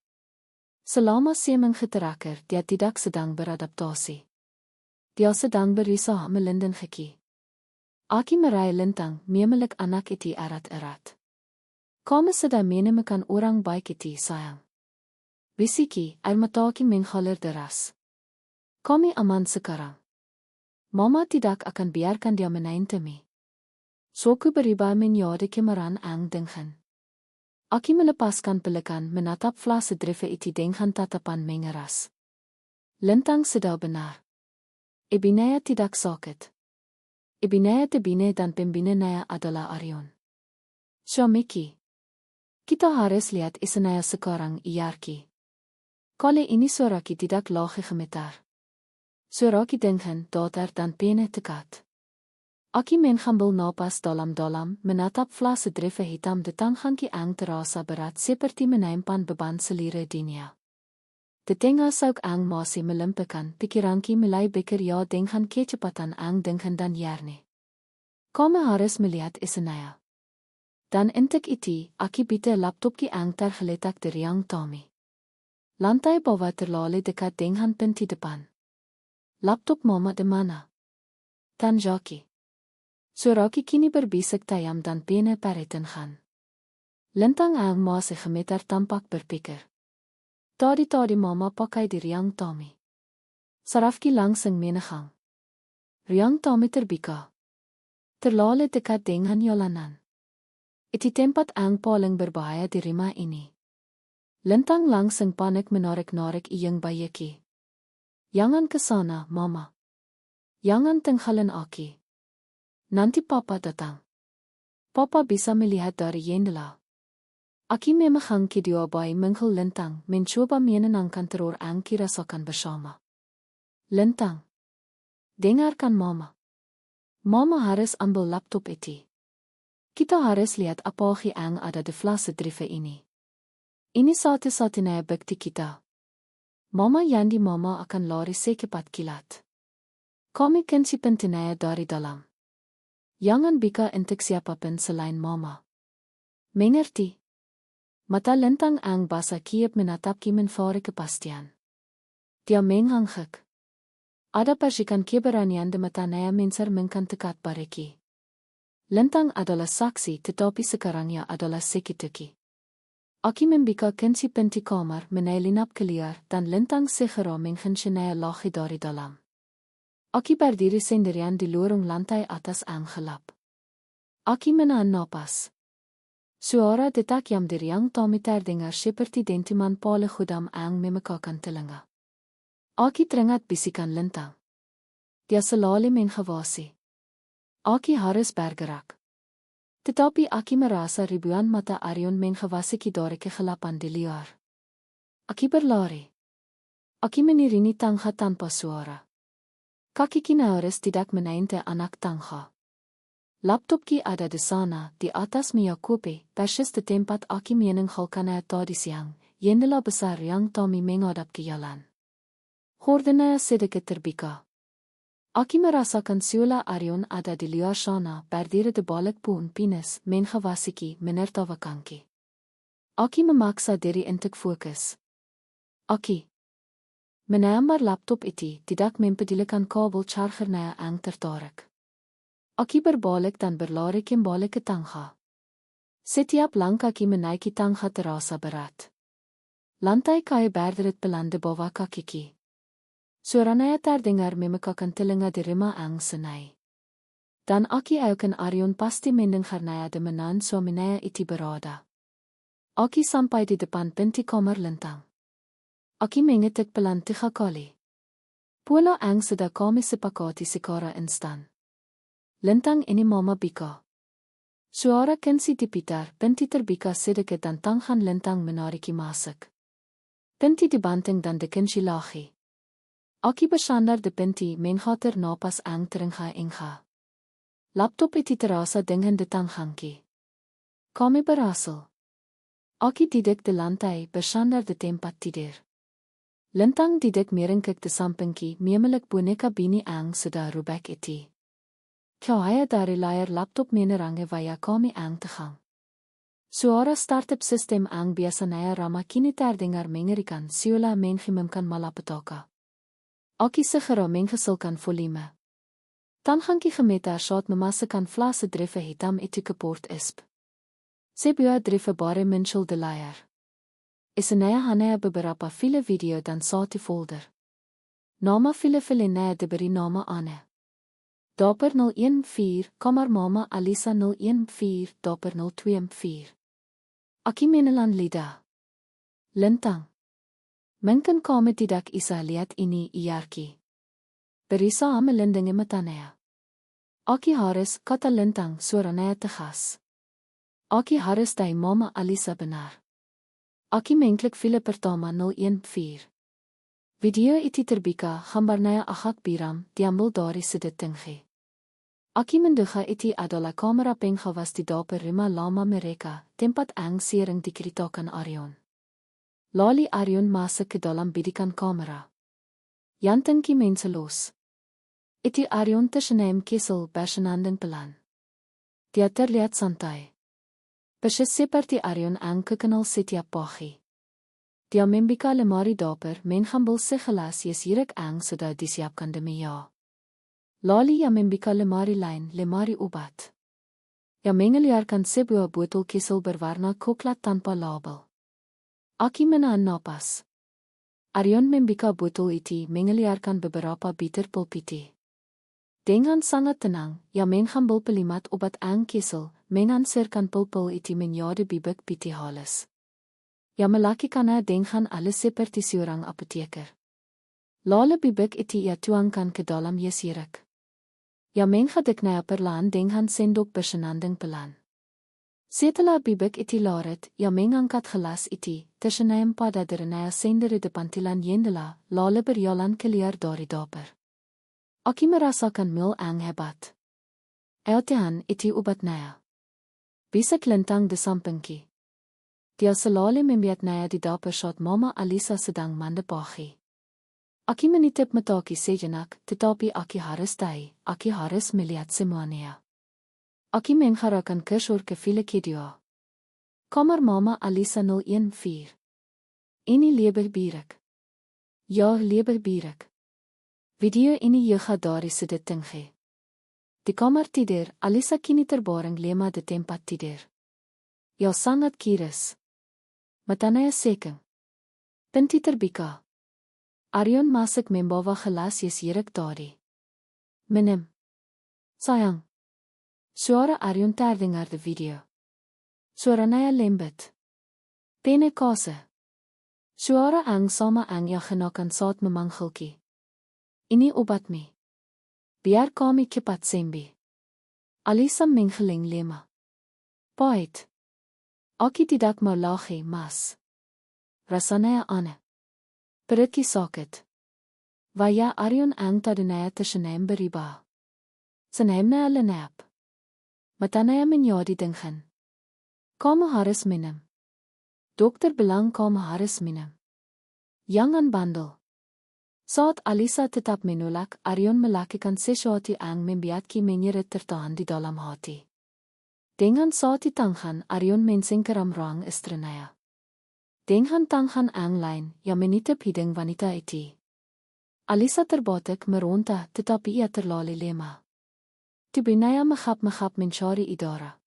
Selama 7 terakhir dia tidak sedang beradaptasi. Dia sedang berusaha melindungi Geki. Aki meraih lintang memeluk anak itu erat-erat. Kami sedang menemukan orang baik itu sayang. Bisiki, air mata Aki mengalir deras. Kami aman sekarang. Mama tidak akan biarkan dia menentemi. Soku berubah menjadi kemarahan ang dengan. Aki melepaskan pelukan menatap flas sedrive itu dengan tatapan mengeras. Lintang sedang benar. Ibinaya tidak sakit. Ibinaya tebine dan pembinanya adalah Arion. Syamiki. Kita harus lihat isenaya sekarang, Iyarki. Kali ini suaraki tidak lagi gemetar. So raak die ding hin, dater dan pene te kat. Aki men gambul napas dalam, menatap flase driffe hitam de tanghanki ang terasa berat seperti menimpan beban selire dunia. De tenga sauk ang masih melimpikan, pikiranki mulai beker ya dengan kecepatan ang dengan dan yarne. Kami harus melihat isenaya. Dan intik iti, aki bite laptopki ang tergeletak de riang Tommy. Lantai bawah terlalu dekat dengan pintu depan. Laptop mama de mana? Tan Jackie. So raak kini berbisik tayam dan pene pereten gaan. Lintang ang masih gemeter tampak berpikir. Tadi mama pakai di riang Tommy. Sarafki langsung menegang. Riang Tommy terbika. Terlalu dekat dengan jalanan. Iti tempat ang paling berbahaya di rumah ini. Lintang langsung panik menarik-narik iyang bayaki. Jangan ke sana, mama. Jangan tinggalin aki. Nanti papa datang. Papa bisa melihat dari jendela. Aki memegang kedua bayi mengkel Lintang mencoba menenangkan teror ang kirasakan bersama. Lintang. Dengarkan mama. Mama harus ambil laptop itu. Kita harus lihat apa yang ada di flase drive ini. Ini satu-satunya bukti kita. Mama Yandi mama akan lari secepat kilat. Kami kunci pentinnya dari dalam. Jangan bika untuk siapapun selain mama. Mengerti? Mata Lintang ang basa kiep menatap menfari kepastian. Dia menghangkik. Ada percikan keberanian di matanya menser mengkan dekat bareki. Lintang adalah saksi tetapi sekarang ia adalah sekituki. Aki membika kunci pintu kamar menelinap keluar dan Lintang segera menghensenaya lagi dari dalam. Aki berdiri sendirian di lorong lantai atas gelap. Aki menahan napas. Suara detak yang diriang Tommy terdengar seperti dentiman pale gudam ang memekakan telinga. Aki teringat bisikan Lintang. Dia selalu menghawasi. Aki harus bergerak. Tetapi Aki merasa ribuan mata Arion menghawasi dari kegelapan di luar. Aki berlari. Aki mengiringi tangga tanpa suara. Kaki kina harus tidak menainte anak tangga. Laptopki ada di sana, di atas meja kopi, persis di tempat Aki meninggalkannya tadi siang, jendela besar yang Tommy menghadap ke jalan. Gordenya sedikit terbuka. Aki merasakan Sula Arion ada di luar sana, berdiri di balik pohon pinus, menghawasiki menertawakanki. Aki memaksa diri untuk fokus. Aki menambah laptop itu, tidak mempedulikan kabel chargernya yang tertarik. Aki berbalik dan berlari kembali ke tangga. Setiap langkah Aki menaiki tangga terasa berat. Lantai kayu berderet pelan di bawah kaki. Suaranya terdengar memekakan telinga di rumah ang senai. Dan Aki auken Arion pasti mendengarnya de menan suaminya itu berada. Aki sampai di depan pintu kamar Lintang. Aki mengetik pelan 3 kali. Pula ang sudah kami sepakati secara instan. Lintang ini mama bika. Suara kunci diputar, pintu terbuka sedikit dan tangan Lintang menariki masuk. Pintu dibanting dan dikunci lagi. Aki bersandar di pintu mengatur napas ang teringga ingga. Laptop itu terasa dengan di tanganki. Kami berhasil. Aki duduk di lantai bersandar di tempat tidur. Lintang duduk merengkik di sampingki memeluk boneka bini ang sudah rubek itu. Cahaya dari layar laptop menerangi via kami ang tegang. Suara startup sistem ang biasanya ramah kini terdengar mengerikan Sula menghimamkan malapetaka. Aki segera menggesilkan volume. Tanganki gemeter saat memasukkan flase drive hitam itu ke port ISP. Sebuah drive baru muncul di layar. Isinya hanya beberapa file video dan satu folder. Nama file-filenya diberi nama aneh. Dapur 014, kamar mama Alisa 014, dapur 024. Aki menelan lidah. Lintang. Mungkin kami tidak bisa lihat ini iarki. Berisa melindungi matanya. Aki harus, kata Lintang, suaranya tegas. Aki harus dari mama Alisa benar. Aki mengklik file pertama 014. Video iti terbika gambarnaya agak biram diambil dari sedetinggi. Aki menduga iti adalah kamera penggawas di dapur rumah lama mereka, tempat sering diceritakan Aryon. Lalu Aryon masuk ke dalam bidikan kamera. Yantengki mensen los. Iti Aryon tussenem kessel bersenandeng pelan. Dia terlihat santai. Persis seperti Aryon kekenal setiap pagi. Dia membuka lemari dapur mengambil segelas jeruk sudah disiapkan demi ya. Lalu ia membuka lemari lain, lemari obat. Ia mengeluarkan sebuah botol kessel berwarna coklat tanpa label. Aki menahan napas. Aryon membuka botol itu mengeluarkan beberapa bitter pil putih. Dengan sangat tenang, ia mengambil pelimat obat kessel, mengansirkan pil-pil itu menjadi bibit putih halus. Ia melakukannya dengan alles seperti seorang apoteker. Lalu bibit itu ia tuangkan ke dalam jeruk. Ia mengaduknya perlahan dengan sendok bersenandung pelan. Setelah bibit itu larut, ia mengangkat gelas itu, tussenem pada dernya sendiri depan tilan jendela, lalu berjalan keluar dari dapur. Aki merasakan mil hebat. Eltihan itu obatnya. Bisa kelentang di sampingki. Dia selalu membiarkannya di dapur saat Mama Alisa sedang mandi pagi. Aki menitip mataki sejenak, tetapi Aki harus tahu, Aki harus melihat semuanya. Aki mengharapkan kasur ke file kedua. Kamar Mama Alisa 014. Ini lebih birak. Ya, lebih birak. Video ini juga dari sedetinggi. Di kamar tidur, Alisa kini terbareng lema di tempat tidur. Ya sangat kiris. Matanya sekeng. Pintu terbuka. Aryon masuk membawa gelas jeruk dari. Minum. Sayang. Suara Aryon terdengar di video. Suaranya lembut. Pene kase. Suara sama yang genakan saat memanggilki. Ini obatmi. Biar kami cepat sembuh. Alisa menggeling lema. Pahit. Aki tidak mau lagi, mas. Rasanya aneh. Perutki sakit. Vaya Aryon tadinaya tussenem beriba. Senemnya lenap. Matanya menjadi dingin. Kamu harus minum. Dokter bilang kamu harus minum. Jangan bandel. Saat Alisa tetap menolak, Aryon melakukan sesuatu yang membuatki menyeret tertahan di dalam hati. Dengan saat tangan, Aryon mensingkiram ruang istrinya. Dengan tangan lain, ia menitip hidung wanita itu. Alisa terbatik meronta, tetapi ia terlalu lemah. Tubuhnya menghap mencari idara.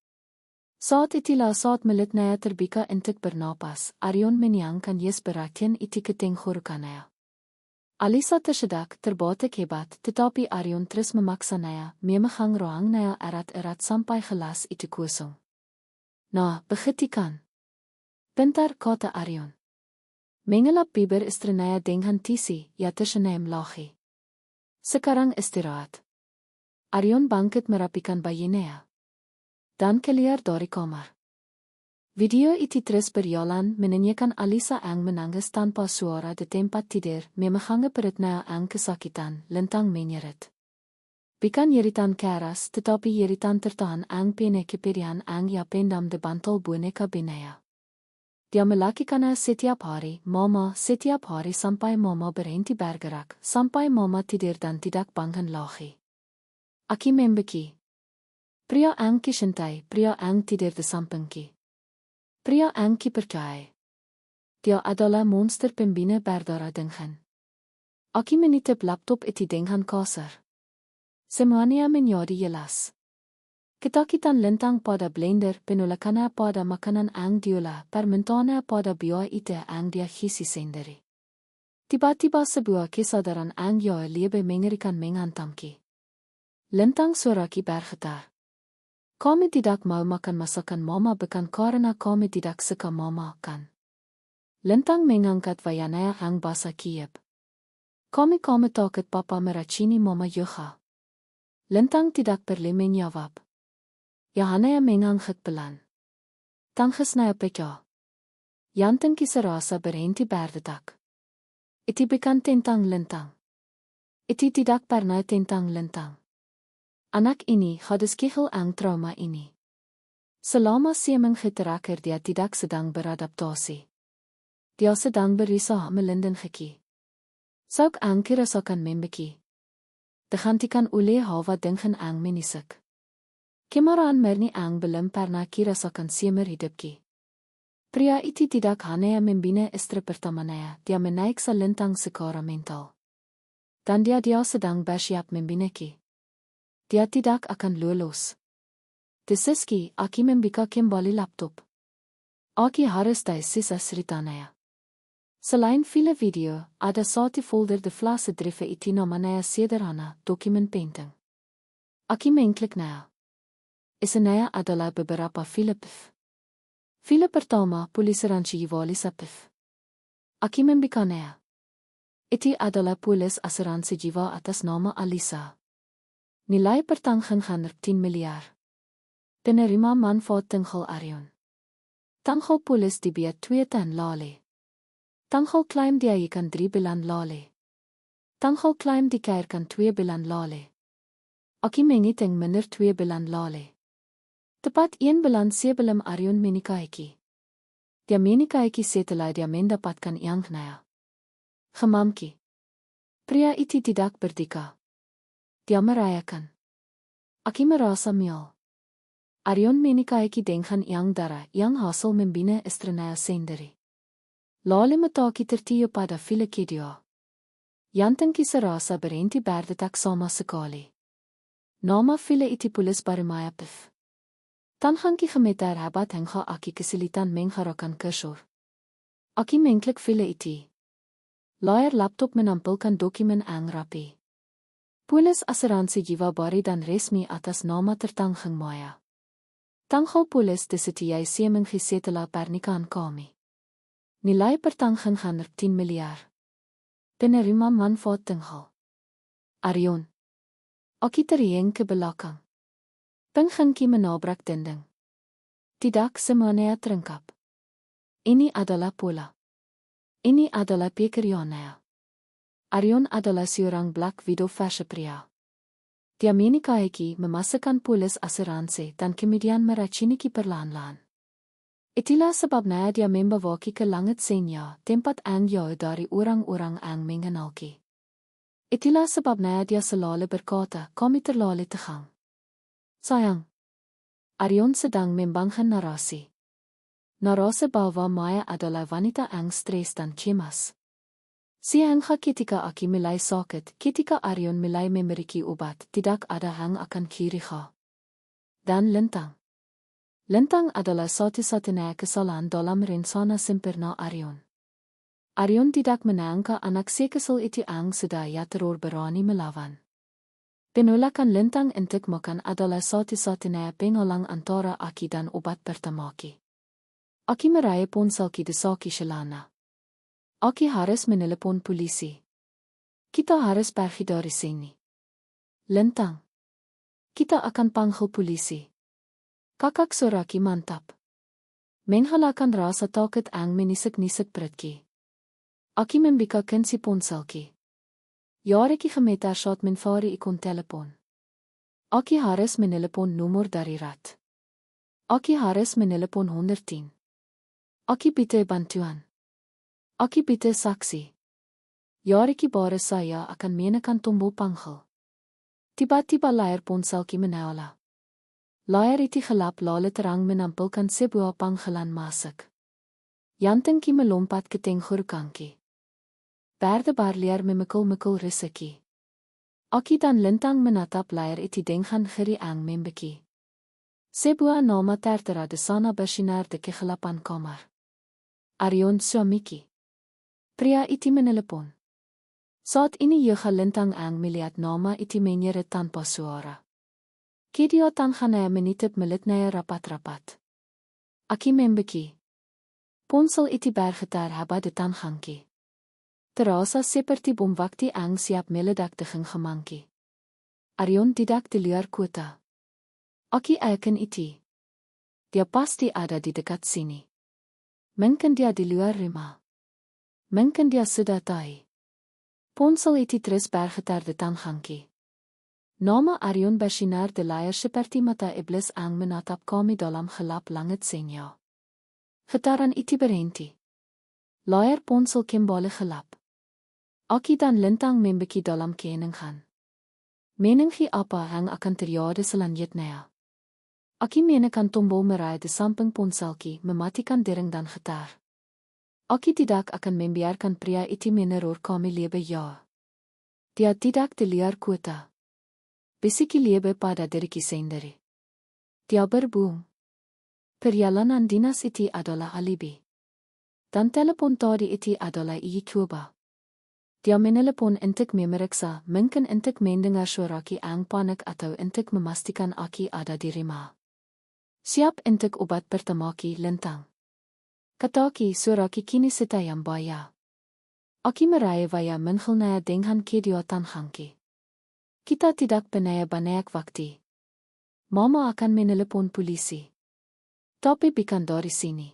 Saat itulah saat mulutnya terbuka untuk bernapas, Aryon menyangkan perhatian itu ke tenggorokannya. Alisa tersedak, terbatik hebat, tetapi Aryon terus memaksanya, memegang ruangnya erat-erat sampai gelas itu kosong. Nah, begitikan. Pintar, kata Aryon. Mengelap bibir istrinya dengan tisi, ya tussenem lagi. Sekarang istirahat. Aryon bangkit merapikan bayinya. Dan keluar dari kamar. Video itu terus berjalan menanyakan Alisa menangis tanpa suara di tempat tidur, memegang perutnya kesakitan, lentang menyerit. Bukan jeritan keras, tetapi jeritan tertahan pene kepedihan ya pendam di bantal boneka binaya. Dia melakukannya setiap hari, Mama, setiap hari sampai Mama berhenti bergerak, sampai Mama tidur dan tidak bangun lagi. Aki membeki. Pria kisintai, pria tidur di sampingki. Pria ki percaya. Dia adalah monster pembina berdarah dengan. Aki menitip laptop itu dengan kasar. Semuanya menjadi jelas. Ketakutan lentang pada blender, penolakannya pada makanan diolah, permintaannya pada biaya itu dia hisi sendiri. Tiba-tiba sebuah kesadaran yang lebih mengerikan menghantamki. Lentang suaraki bergetar. Kami tidak mau makan masakan Mama bukan karena kami tidak suka Mama kan. Lentang mengangkat wayanya bahasa Kiev. Kami takut Papa meracuni Mama juga. Lentang tidak perlu menjawab. Hanya mengangkat pelan. Tangisnya pecah. Jantungki serasa berhenti berdetak. Iti bekan tentang lintang. Iti tidak pernah tentang lintang. Anak ini hadis kehel ang trauma ini. Selama siemeng terakhir dia tidak sedang beradaptasi. Dia sedang berusaha melindungi geki. Sauk ang kirasakan membeki. Digantikan oleh hawa dengan ang menisik. Kemaraan merni ang belum pernah kirasakan siemer hidupki. Pria itu tidak hanya membina istri pertamanya, dia menaik selintang secara mental. Dan dia sedang bersiap membinaki. Dia tidak akan lulus. Desiski, aki membika kembali laptop. Aki harus sisa ceritanya. Selain viele video, ada satu folder de flasse drive itu namanya sederhana, dokumen painting. Aki mengkliknya. Isinya adalah beberapa film. Film pertama, polisiranci jiwa pif. Aki membikanya. Itu adalah polis asuransi jiwa atas nama Alisa. Nilai pertanggungan 10 miliar. Penerima manfaat tanggal Arion. Tanggal polis dibiat 2 tan lale. Tanggal klaim diaikan 3 bulan lale. Tanggal klaim dikairkan 2 bulan lale. Aki mengiting minder 2 bulan lale. Tepat 1 bulan sebelum Arion menikaiki. Dia menikaiki setelah dia mendapatkan yang naya. Gemamki. Pria itu tidak berdika. Dia merayakan. Aki merasa mial. Arion menikaiki dengan yang darah yang hasil membina istrinya sendiri. Lale metaki tertiup pada file kedia. Yantenki serasa berhenti berdetak sama sekali. Nama file itu polis barimaya pif. Tanhanki gemeter habat hengha aki kesulitan mengharakan kursor. Aki mengklik file itu. Lawyer laptop menampilkan dokumen ang rapi. Polis asuransi jiwa bari dan resmi atas nama tertangging maya. Tanggal polis disetiai siemeng setelah pernikahan kami. Nilai pertanggungan 10 miliar. Penerima manfaat tanggal. Arion. Aki terjeng ke belakang. Penghanki menabrak dinding. Tidak semuanya terangkap. Ini adalah pola. Ini adalah pekerjaannya. Arion adalah seorang black widow versi pria. Dia menikahi memasukkan polis asuransi dan kemudian meracuniki perlahan-lahan. Itulah sebabnya dia membawaki ke langit senya, tempat ang jauh dari orang-orang ang mengenalki. Itulah sebabnya dia selalu berkata, kami terlalu tegang. Sayang. Arion sedang membangun narasi. Narasi bahwa Maya adalah wanita ang stres dan cemas. Siangha ketika aki mulai sakit, ketika Arion mulai memiliki obat, tidak ada yang akan kiriha. Dan lintang. Lintang adalah satu-satunya kesalahan dalam rencana sempurna Arion. Arion tidak menyangka anak sekesal itu ang sudah ya teror berani melawan. Penolakan lintang untuk makan adalah satu-satunya penghalang antara aki dan obat pertamaki. Aki meraih ponselki desaki shelana. Aki harus menelepon polisi. Kita harus pergi dari sini. Lintang. Kita akan panggil polisi. Kakak suraki mantap. Menghalakan rasa takut ang menisik-nisik perutki. Aki membikakan si ponselki. Jareki gemeter saat menfari ikon telepon. Aki harus menelepon nomor darurat. Aki harus menelepon 110. Aki bitte bantuan. Aki bitte saksi. Jareki bare saya akan menekan tombol panggil. Tiba-tiba layar ponselki menyala. Layar itu gelap lalu terang menampilkan sebuah panggilan masuk. Yantenki melompat ke tenggur kanki. Berdebar liar memikul-mikul risiki. Aki dan lintang menatap layar itu dengan geri ang membeki. Sebuah nama tertera di sana bersinar di kegelapan kamar. Arion suamiki. Pria itu menelepon. Saat ini juga lintang ang melihat nama itu menyeret tanpa suara. Kedia tangannya menitip melitnya rapat-rapat. Aki membeki. Ponsel itu bergetar haba di tanganki. Terasa seperti bom waktu ang siap meledak dengan gemangki. Arion tidak di luar kota. Aki yakin itu. Dia pasti ada di dekat sini. Mungkin dia di luar rumah. Mungkin dia sudah tahu. Ponsel iti tres bergetar de tanganki. Nama Arion Bashinar de Layer Seperti Mata Iblis Ang Menatap Kami Dalam Gelap Langet Senja. Getaran iti berenti. Layer Ponsel Kimbale Gelap. Aki dan lintang membeki dalam kening gaan. Meningi apa hang akan terjadi selanjutnya. Aki menekan tombol merai de samping ponselki mematikan dering dan getar. Aki tidak akan membiarkan pria itu meneror kami lebe ya. Dia tidak diliar kuota. Bisiki lebe pada diriku sendiri. Dia berbohong. Perjalanan dinas itu adalah alibi. Dan telepon tadi itu adalah coba. Dia menelepon untuk memeriksa, mungkin untuk mendengar suaraki ang panik atau untuk memastikan aki ada di rumah. Siap untuk obat pertamaki lintang. Kataki suraki kini setayam baya. Aki merai vaya mengelnaya dengan kediotan hangki. Kita tidak punya banyak waktu. Mama akan menelepon polisi. Tapi bukan dari sini.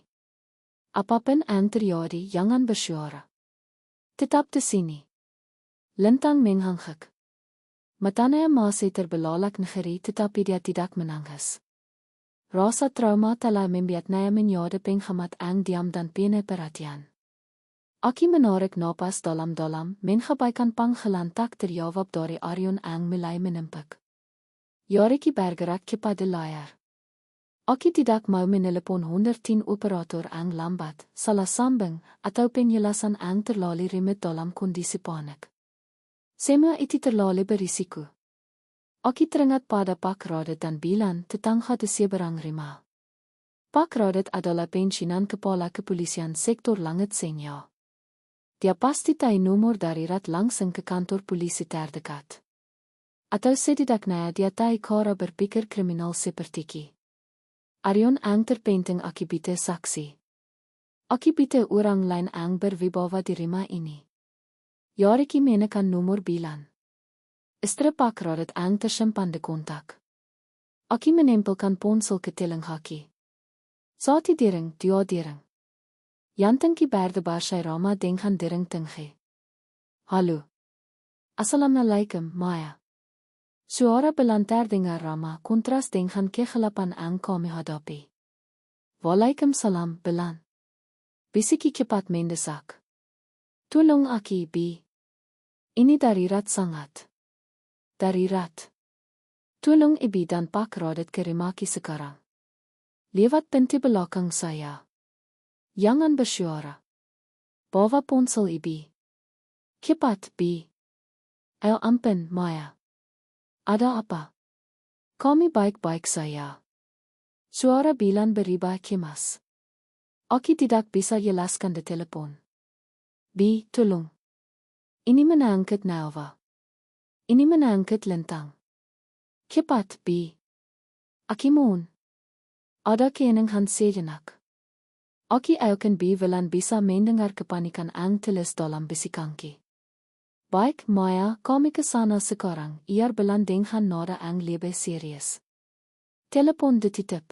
Apapun yang terjadi jangan bersuara. Tetap di sini. Lintang menghangak. Matanya masih terbelalak negeri tetapi dia tidak menangis. Rasa trauma telah membuatnya menjadi penghemat ang diam dan penuh perhatian. Aki menarik napas dalam-dalam, mengabaikan panggilan tak terjawab dari Arion ang mulai menimpak. Yariki bergerak kepada layar. Aki tidak mau menelepon 110 operator ang lambat, salah sambung, atau penjelasan ang terlalu rumit dalam kondisi panik. Semua itu terlalu berisiko. Aki teringat pada Pak Radet dan bilang tetangga di seberang rumah. Pak Radet adalah pensiunan kepala kepolisian sektor Langet Senja. Dia pasti tahu nomor darurat langsung ke kantor polisi terdekat. Atau setidaknya dia tahu cara berpikir kriminal seperti ki. Arion ang terpenting aki bite saksi. Aki bite orang lain ang berwibawa di rumah ini. Yariki menekan nomor bilan. Istri Pak Radet ang tersimpan de kontak. Aki menempelkan ponsel ke teling haki. Saat dering, dia dering. Yanting ki berde barsai rama dengan dering tinggi. Halo. Assalamualaikum, Maya. Suara belantar dengar rama kontras dengan kegelapan ang kami hadapi. Waalaikumsalam, belan. Bisiki cepat mendesak. Tolong aki, bi. Ini darurat sangat. Darurat. Tolong ibu dan Pak Radet ke rumahki sekarang. Lewat pintu belakang saya. Jangan bersuara. Bawa ponsel ibu. Cepat, bi. Ayo ampun, Maya. Ada apa? Kami baik-baik saya. Suara bilan berubah kemas. Aki tidak bisa jelaskan di telepon. Bi, tolong. Ini menangkut Nova. Ini menangkut lintang. Cepat, bi. Aki mohon. Ada keningan sejenak. Aki akan bi velan bisa mendengar kepanikan ang teles dalam bisikanki. Baik, Maya, kami ke sana sekarang. Iar belan dengan nada ang lebih serius. Telepon dititip.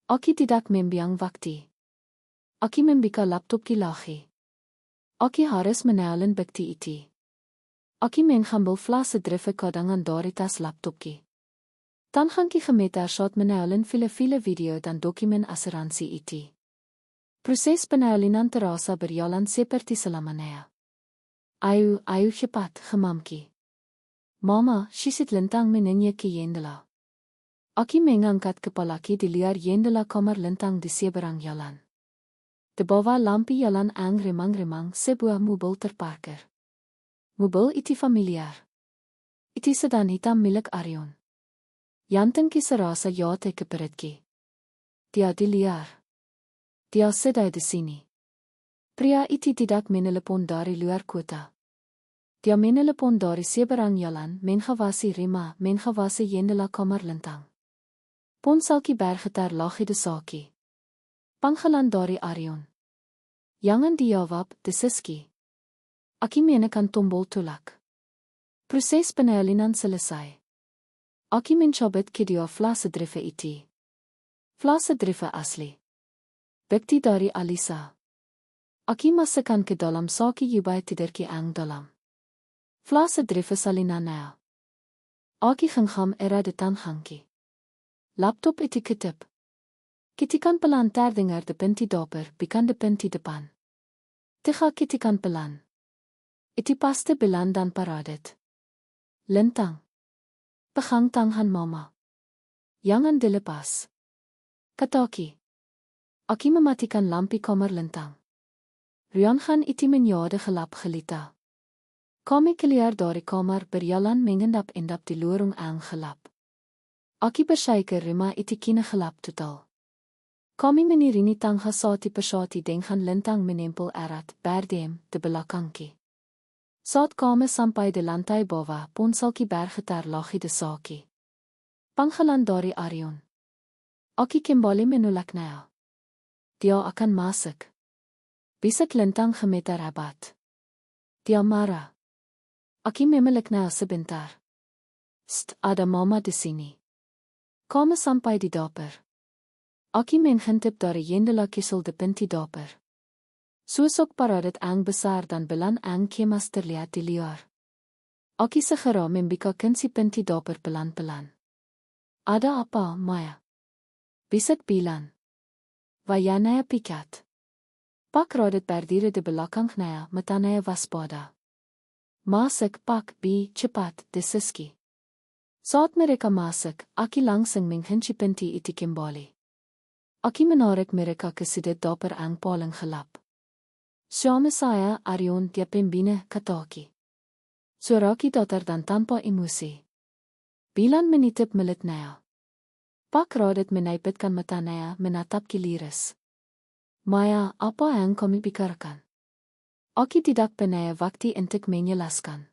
Aki tidak membiang waktu. Aki membuka laptop ki lagi. Aki harus menalen bukti itu. Aki mengambil flash drive kadangan dari tas laptop ki. Tanganki gemeta shot menalen viele video dan dokumen asuransi itu. Proses penalinan terasa berjalan seperti selamanya. Ayu cepat, gemamki. Mama, shisit lintang menenye ki jendela. Aki mengangkat kepalaki di liar jendela kamar lintang di seberang jalan. De bawah lampi jalan ang remang-remang sebuah mobil terparkir. Mobil itu familiar. Itu sedan hitam milik Arion. Yanting ki serasa jatuh ke perutki. Dia di liar. Dia sedang di sini. Pria itu tidak menelepon dari luar kota. Dia menelepon dari seberang jalan, mengawasi rumah, mengawasi jendela kamar lintang. Ponselki bergetar lagi de saki. Panggilan dari Arion. Jangan dijawab, de Siski. Aki menekan tombol tolak. Proses penalinan selesai. Aki mencabut kedua flash drive itu. Flash drive asli. Bukti dari Alisa. Aki masukkan ke dalam saki yubai tidurki ang dalam. Vlase drive salina nea. Aki gingam era de tanganki. Laptop etiketip. Kitikan pelan terdinger de pinti doper, bikan de pinti depan. Tiga kitikan pelan. Iti paste belan dan paradet. Lintang. Pegang tangan mama. Jangan dilepas. Kataki. Aki mematikan lampi kamer lintang. Rian gaan iti menjade gelap gelita. Kami keluar dari kamer berjalan mengendap endap di lorong aangelap. Aki berseiker rima iti kine gelap totaal. Kami menirini tangga sati persati dengan lintang menempel erat berdem de belakangki. Saat kami sampai de lantai bawah ponselki bergetar lagi de saki. Panggilan dari Aryon. Aki kembali menolak nea. Dia akan masuk. Bisik lintang gemeter hebat. Dia marah. Aki memelik nea sebentar. Ada mama di sini. Kami sampai di dapur. Aki mengintip dari jendela kissel de pinti dapur. Soos paradet ang besar dan belan ang kemas terlihat di luar. Aki segera membika kunci pinti dapur pelan-pelan. Ada apa, Maya? Bisik bilang. Wajanaya pikat. Pak radet berdiri di belakang naya metanaya waspada. Masuk pak bi cepat desiski. Saat mereka masuk, Aki langsung mengkunci pinti itu kembali. Aki menarik mereka ke sudut dapur ang paling gelap. Suami saya, Aryon, dia pembina, kataki. Suaraki datar dan tanpa emosi. Bilan menitip milik naya. Pak radet menaipitkan mata naya menatap kiliris. Maya, apa yang kami bicarakan? Aki tidak pernah waktu untuk menjelaskan.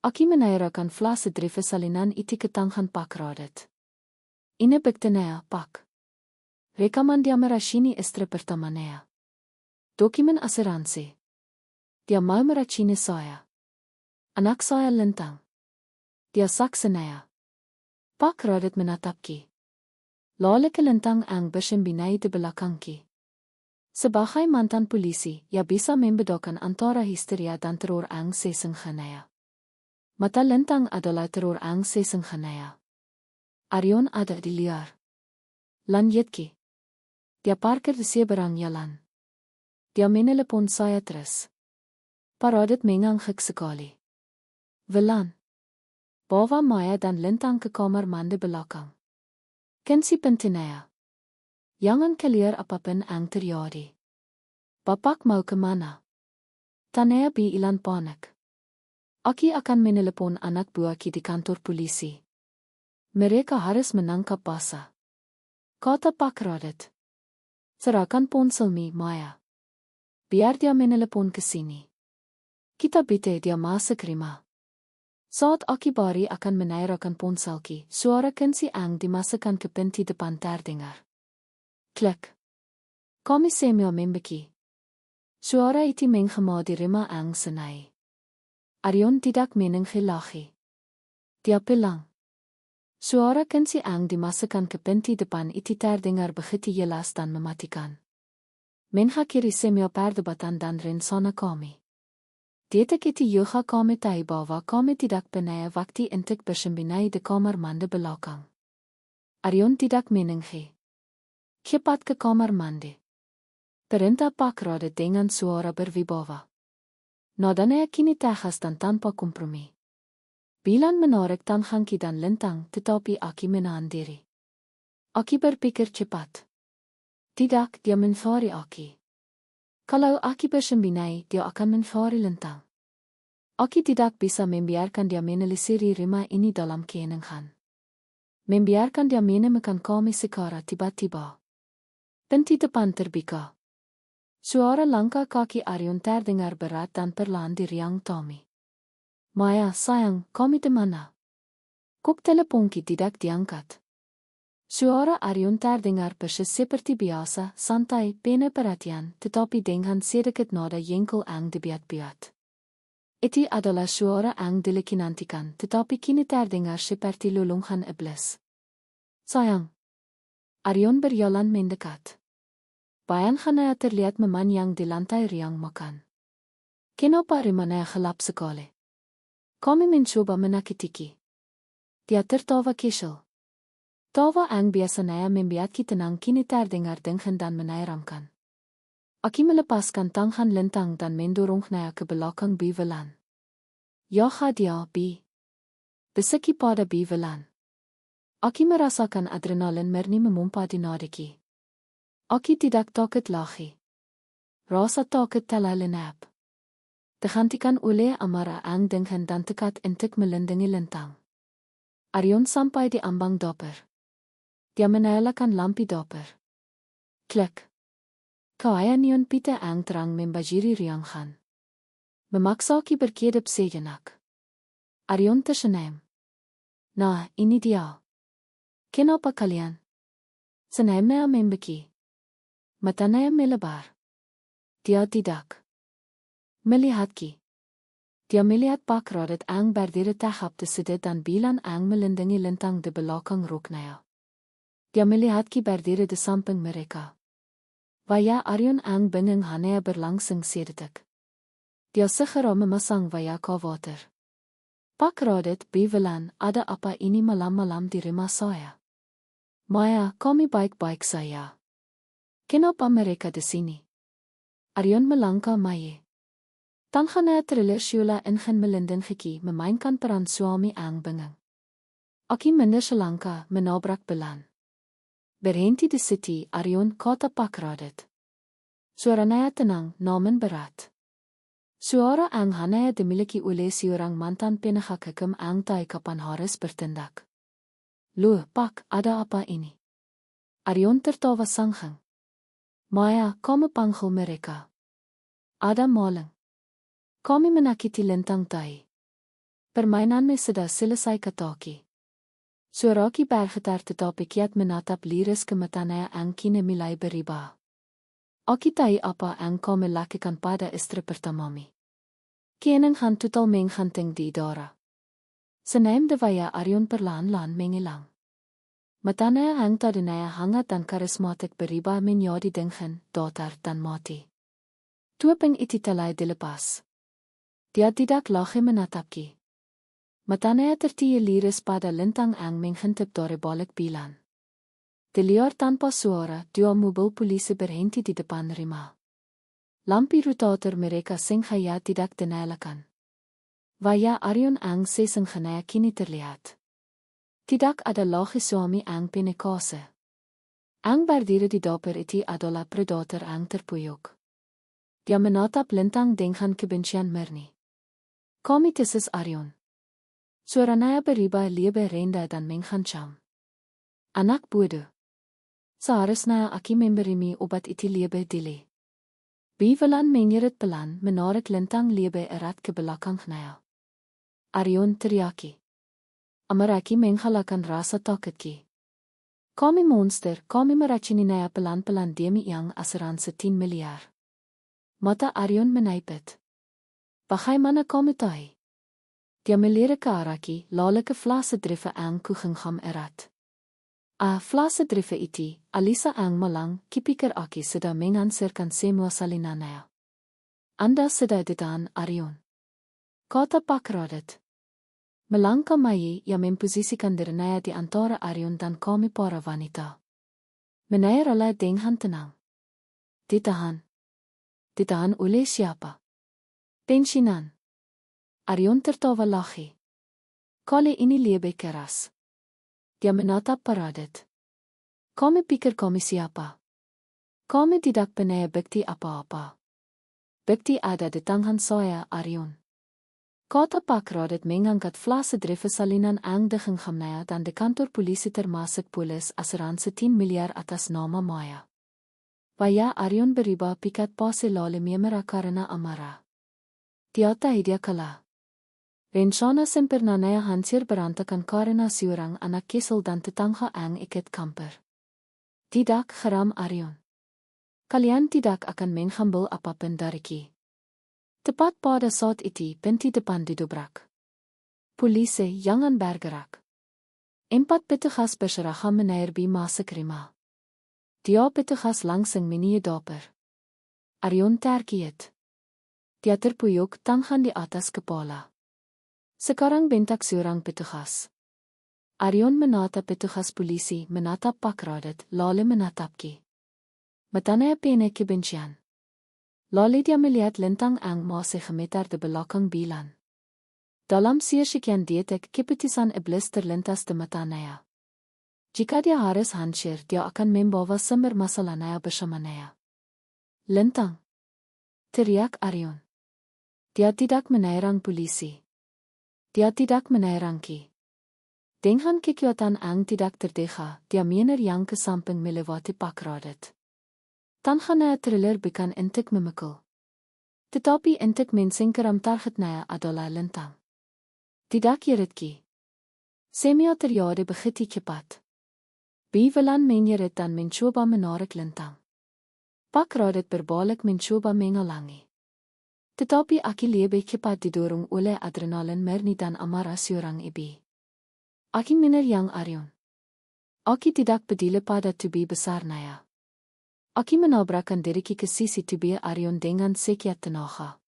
Aki menairakan flase drive salinan itu ke tangan Pak radet. Ini bukti naya, Pak. Rekaman dia meracini istri pertama naya. Dokumen asuransi. Dia mau meracini saya. Anak saya lintang. Dia saksi naya. Pak radet menatapki. Lalu ke lintang ang bersimbinai di belakangki. Sebagai mantan polisi, ia bisa membedakan antara histeria dan teror ang sesungguhnya. Mata lintang adalah teror ang sesungguhnya. Aryon ada di liar. Lanjutki. Dia parkir di seberang jalan. Dia menelepon saya terus. Paradet mengangguk sekali. Velan. Bawa Maya dan lintang ke kamar mandi belakang. Kunci pintunya. Jangan keluar apapun ang terjadi. Bapak mau kemana? Tanya bi ilan panik. Aki akan menelepon anak buahki di kantor polisi. Mereka harus menangkap Basa. Kata Pak radet. Serahkan ponselmi, Maya. Biar dia menelepon ke sini. Kita bite dia masuk rumah. Saat Aki bari akan menairakan ponselki, suara kunci ang dimasukkan ke pintu depan terdengar. Klik. Kami semua membeki. Suara itu menggema di rumah ang senai. Aryon tidak menenghilahi. Dia bilang. Suara kunci ang dimasukkan ke pintu depan itu terdengar begitu jelas dan mematikan. Mengakhiri semua perdebatan dan rencana kami. Detik itu juga kami tahu bahwa kami tidak pernah waktu untuk bersembunyi di kamar mandi belakang. Aryon tidak menenghi. Cepat ke kamar mandi. Perintah Pak radet dengan suara berwibawa. Nadanya kini tegas dan tanpa kompromi. Bilan menarik tanganki dan lintang tetapi Aki menahan diri. Aki berpikir cepat. Tidak, dia mencari Aki. Kalau Aki bersembunyi, dia akan mencari lintang. Aki tidak bisa membiarkan dia menelisiri rumah ini dalam keenangan. Membiarkan dia menemukan kami secara tiba-tiba. Pintu depan terbuka. Suara langkah kaki Aryon terdengar berat dan perlahan di riang Tommy. Maya, sayang, kami di mana? Kok teleponki tidak diangkat. Suara Aryon terdengar persis seperti biasa, santai, penuh perhatian, tetapi dengan sedikit nada jengkel ang dibiat-biat. Itu adalah suara ang dikinantikan, tetapi kini terdengar seperti lulungan iblis. Sayang. Aryon berjalan mendekat. Bayangannya terlihat memanjang di lantai riang makan. Kenapa rumahnya gelap sekali? Kami mencoba menakutiki. Dia tertawa kecil. Tawa ang biasanya membuat kita tenang kini terdengar dengan dan menyeramkan. Aki melepaskan tangan lentang dan mendorongnya ke belakang bivelan. Ya dia, Bi. Beseki pada bivelan. Aki merasakan adrenalin murni memompa di nadiki. Aki tidak takut lagi. Rasa takut telah lenap. Terhentikan oleh amarah ang dengan dan tekat untuk melindungi lentang. Aryon sampai di ambang dapur. Dia menyalakan lampu dapur. Klik. Cahaya neon pita ang terang membajiri riangan. Memaksa ki berkedip sejenak. Aryon tersenyum. Nah, ini dia. Kenapa kalian? Senyumnya membeki. Matanya melebar. Dia tidak melihat ki. Dia melihat Pak Rodit ang berdiri tahap tersede dan bilan ang melindungi lentang di belakang roknya. Dia melihat ki berdiri di samping mereka. Vaya Aryon ang bingung hanya berlangsung sedetik. Dia segera memasang vaya water. Pak Rodit bivelan, ada apa ini malam-malam di rumah saya? Maya, kami baik-baik saya. Kenapa mereka di sini? Aryon melangkah Maya. Tangannya terlihat ingin melindungi memainkan peran suami ang bingung. Aki minder selangkah menabrak belan. Berhenti di city, Aryon kata Pak Rodit. Suaranya tenang, namun berat. Suara ang hanya dimiliki oleh seorang mantan penegak hukum ang tahu kapan harus bertindak. Loh, Pak, ada apa ini? Aryon tertawa sanghang. Maya, kamu panggil mereka. Ada maling. Kami menakiti lentang tai. Permainannya sudah selesai kataki. Suaraki bergetar tetapi kiat menatap liris ke matanya ang kini mulai berubah. Aki tai apa ang kami lakukan pada istri pertamamu. Kenang han total menghanting di idara. Senyum devaya Aryon perlahan-lahan menghilang. Matanya ang tadinya hangat dan karismatik berubah menjadi dingin, datar dan mati. Tuapeng itu telah dilepas. Dia tidak lagi menatapki. Matanya tertiya liris pada lentang ang menghintip dari balik bilan. Dilihat tanpa suara, dua mobil polisi berhenti di depan rumah. Lampu rotator mereka sengaja tidak dinyalakan. Vaya Aryon ang sesungguhnya kini terlihat. Tidak ada lagi suami ang penekase. Ang berdiri di dapur itu adalah predator ang terpuyuk. Dia menatap lentang dengan kebencian murni. Kami tesis Aryon. Suaranya berubah lebih rendah dan menghancam. Anak bodoh. Seharusnya aki memberi obat itu lebih dulu. Bivelan menyerit pelan menarik lentang lebih erat ke belakangnya. Aryon teriaki. Amaraki menghalakan rasa takutki. Kami monster, kami meracuninya pelan-pelan demi yang asuransi 10 miliar. Mata Aryon menaipet. Bagaimana kami tahu? Dia melirik ke araki, lalu ke flase drive ang kuchengam erat. Flase drive itu, Alisa ang malang, kipikir aki sudah mengansirkan semua salinannya. Anda sudah ditan Aryon. Kata Pak Rodit. Melangkah Maya yang memposisikan dirinya di antara Aryon dan kami para wanita. Menair oleh dengan tenang. Ditahan. Ditahan oleh siapa? Pensiunan. Aryon tertawa lagi. Kali ini lebih keras. Dia menatap Rodit. Kami pikir kami siapa? Kami tidak punya bukti apa-apa. Bukti ada di tangan saya, Aryon. Kata Pak Rodit mengangkat flase drive salinan ang degenghamnaya dan de kantor polisi termasuk polis asuransi 10 miliar atas nama Maya. Vaya Aryon berubah pikat pasi lalu memera karena amarah. Dia tahu dia kalah. Rencana sempurnanya hancur berantakan karena seorang anak kesel dan tetangga ang ikut kamper. Tidak geram Aryon. Kalian tidak akan mengambil apapun dariki. Tepat pada saat itu pintu depan didobrak. Polisi jangan bergerak. 4 petugas berserahan menerbie masuk rumah. Dia petugas langsung menuju dapur. Aryon terkiet. Dia terpuyuk tangan di atas kepala. Sekarang bentak seorang petugas. Aryon menatap petugas polisi, menatap Pak Radit, lalu menatapki. Matanya pene kebencian. Lalu dia melihat Lintang Ang masih gemetar di belakang bilan. Dalam sekian detik keputisan iblis terlintas di matanya. Jika dia harus hancur, dia akan membawa semua masalahnya bersamanya. Lintang, teriak Aryon. Dia tidak menyerang polisi. Dia tidak menyerangki. Dengan kekuatan Ang tidak terdeha, dia mener yang ke samping melewati Pak Radit. Tangannya thriller bukan untuk memukul. Tetapi untuk mensingkiram targetnya adalah Lintang. Tidak yeritki. Semia terjadi begitu cepat. Bivelan menyerit dan mencoba menarik Lintang. Pak Radit berbalik mencoba menghalangi. Tetapi aki lebih cepat didorong oleh adrenalin murni dan amarah seorang ibu. Aki mener yang Aryon. Aki tidak peduli pada tubuh besarnya. Aki menabrakkan diriku ke sisi tubuh Aryon dengan sekian tenaga.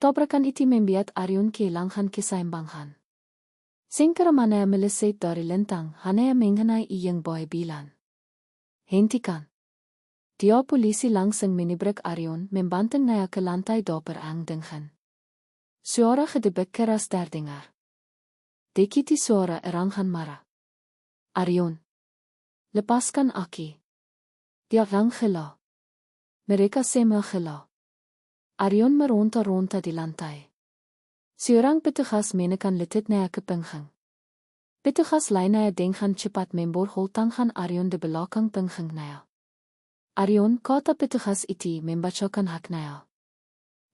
Tabrakan itu membuat Aryon kehilangan keseimbangan. Singkaramannya meleset dari Lintang, hanya mengenai yang boy bilan. Hentikan. Dia polisi langsung menibrak Aryon, membantengnya ke lantai dapur Ang dengan. Suara gedebak keras terdengar. Dekiti suara erangan marah. Aryon, lepaskan Aki. Dia lang gila. Mereka semua gila. Aryon meronta-ronta di lantai. Seorang petugas menekan letitnya ke pinggang. Petugas lainnya dengan cepat memborgol tangan Aryon di belakang pinggangnya. Aryon, kata petugas itu membacakan haknya.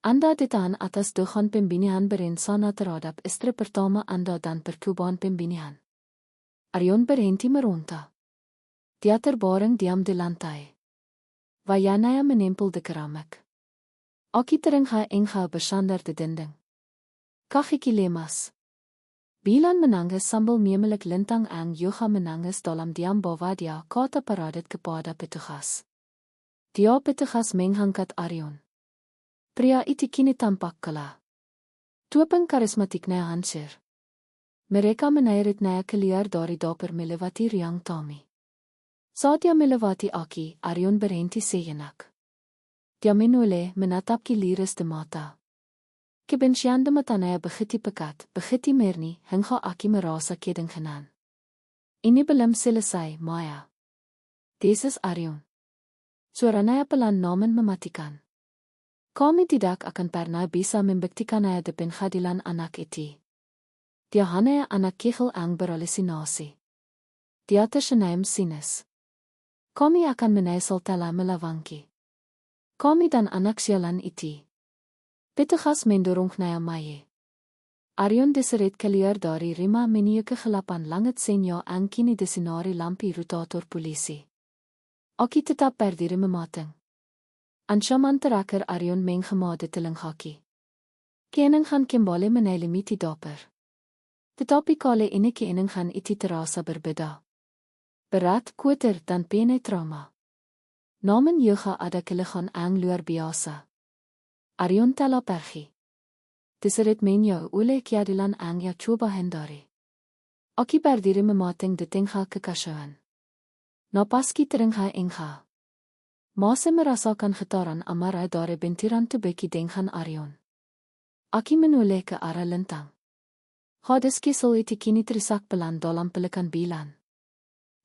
Anda ditahan atas dugaan pembinaan berencana terhadap istri pertama Anda dan percobaan pembinaan. Aryon berhenti meronta. Dia terbaring diam di lantai. Wajahnya menempel di keramik. Aki teringha engha bersandar di dinding. Kaki lemas. Bilan menangis sambil memeluk Lintang Ang juga menangis dalam diam bahwa dia kata Radit kepada petugas. Dia petugas mengangkat Aryon. Pria itu kini tampak kalah. Tuapeng karismatiknya hancur. Mereka menairitnya keluar dari dapur melewati riang Tommy. Saat dia melewati Aki, Aryon berhenti sejenak. Dia menoleh menatapki liris di mata. Kebencian di matanya begitu pekat, begitu murni, hingga Aki merasa kedenganan. Ini belum selesai, Maya. This Aryon. Suaranya pelan namun mematikan. Kami tidak akan pernah bisa membuktikannya di pengadilan anak itu. Dia hanya anak kecil yang berhalusinasi. Dia tersenyum sinis. Kami akan menyesal telah melawanki. Kami dan anak sialan itu. Petugas mendorongnya Maya. Aryon diseret keluar dari rumah menuju kegelapan langit senior yang kini disinari lampu rotator polisi. Aki tetap berdiri mematung. Ancaman terakhir Aryon mengemade telinghaki. Keinginan kembali menelimiti dapur. Tetapi kali ini keinginan itu terasa berbeda. Berat, kotor dan penuh trauma. Namun juga ada kelegaan yang luar biasa. Aryon telah pergi. Diseret menyo oleh keadilan yang ia coba hindari. Aki berdiri mematung di tengah kekacauan. Napaski teringha engha. Masih merasakan getaran amarah dari benturan tubuhki dengan Aryon. Aki menoleh ke arah Lintang. Hadis kisah itu kini terisak pelan dalam pelukan bilan.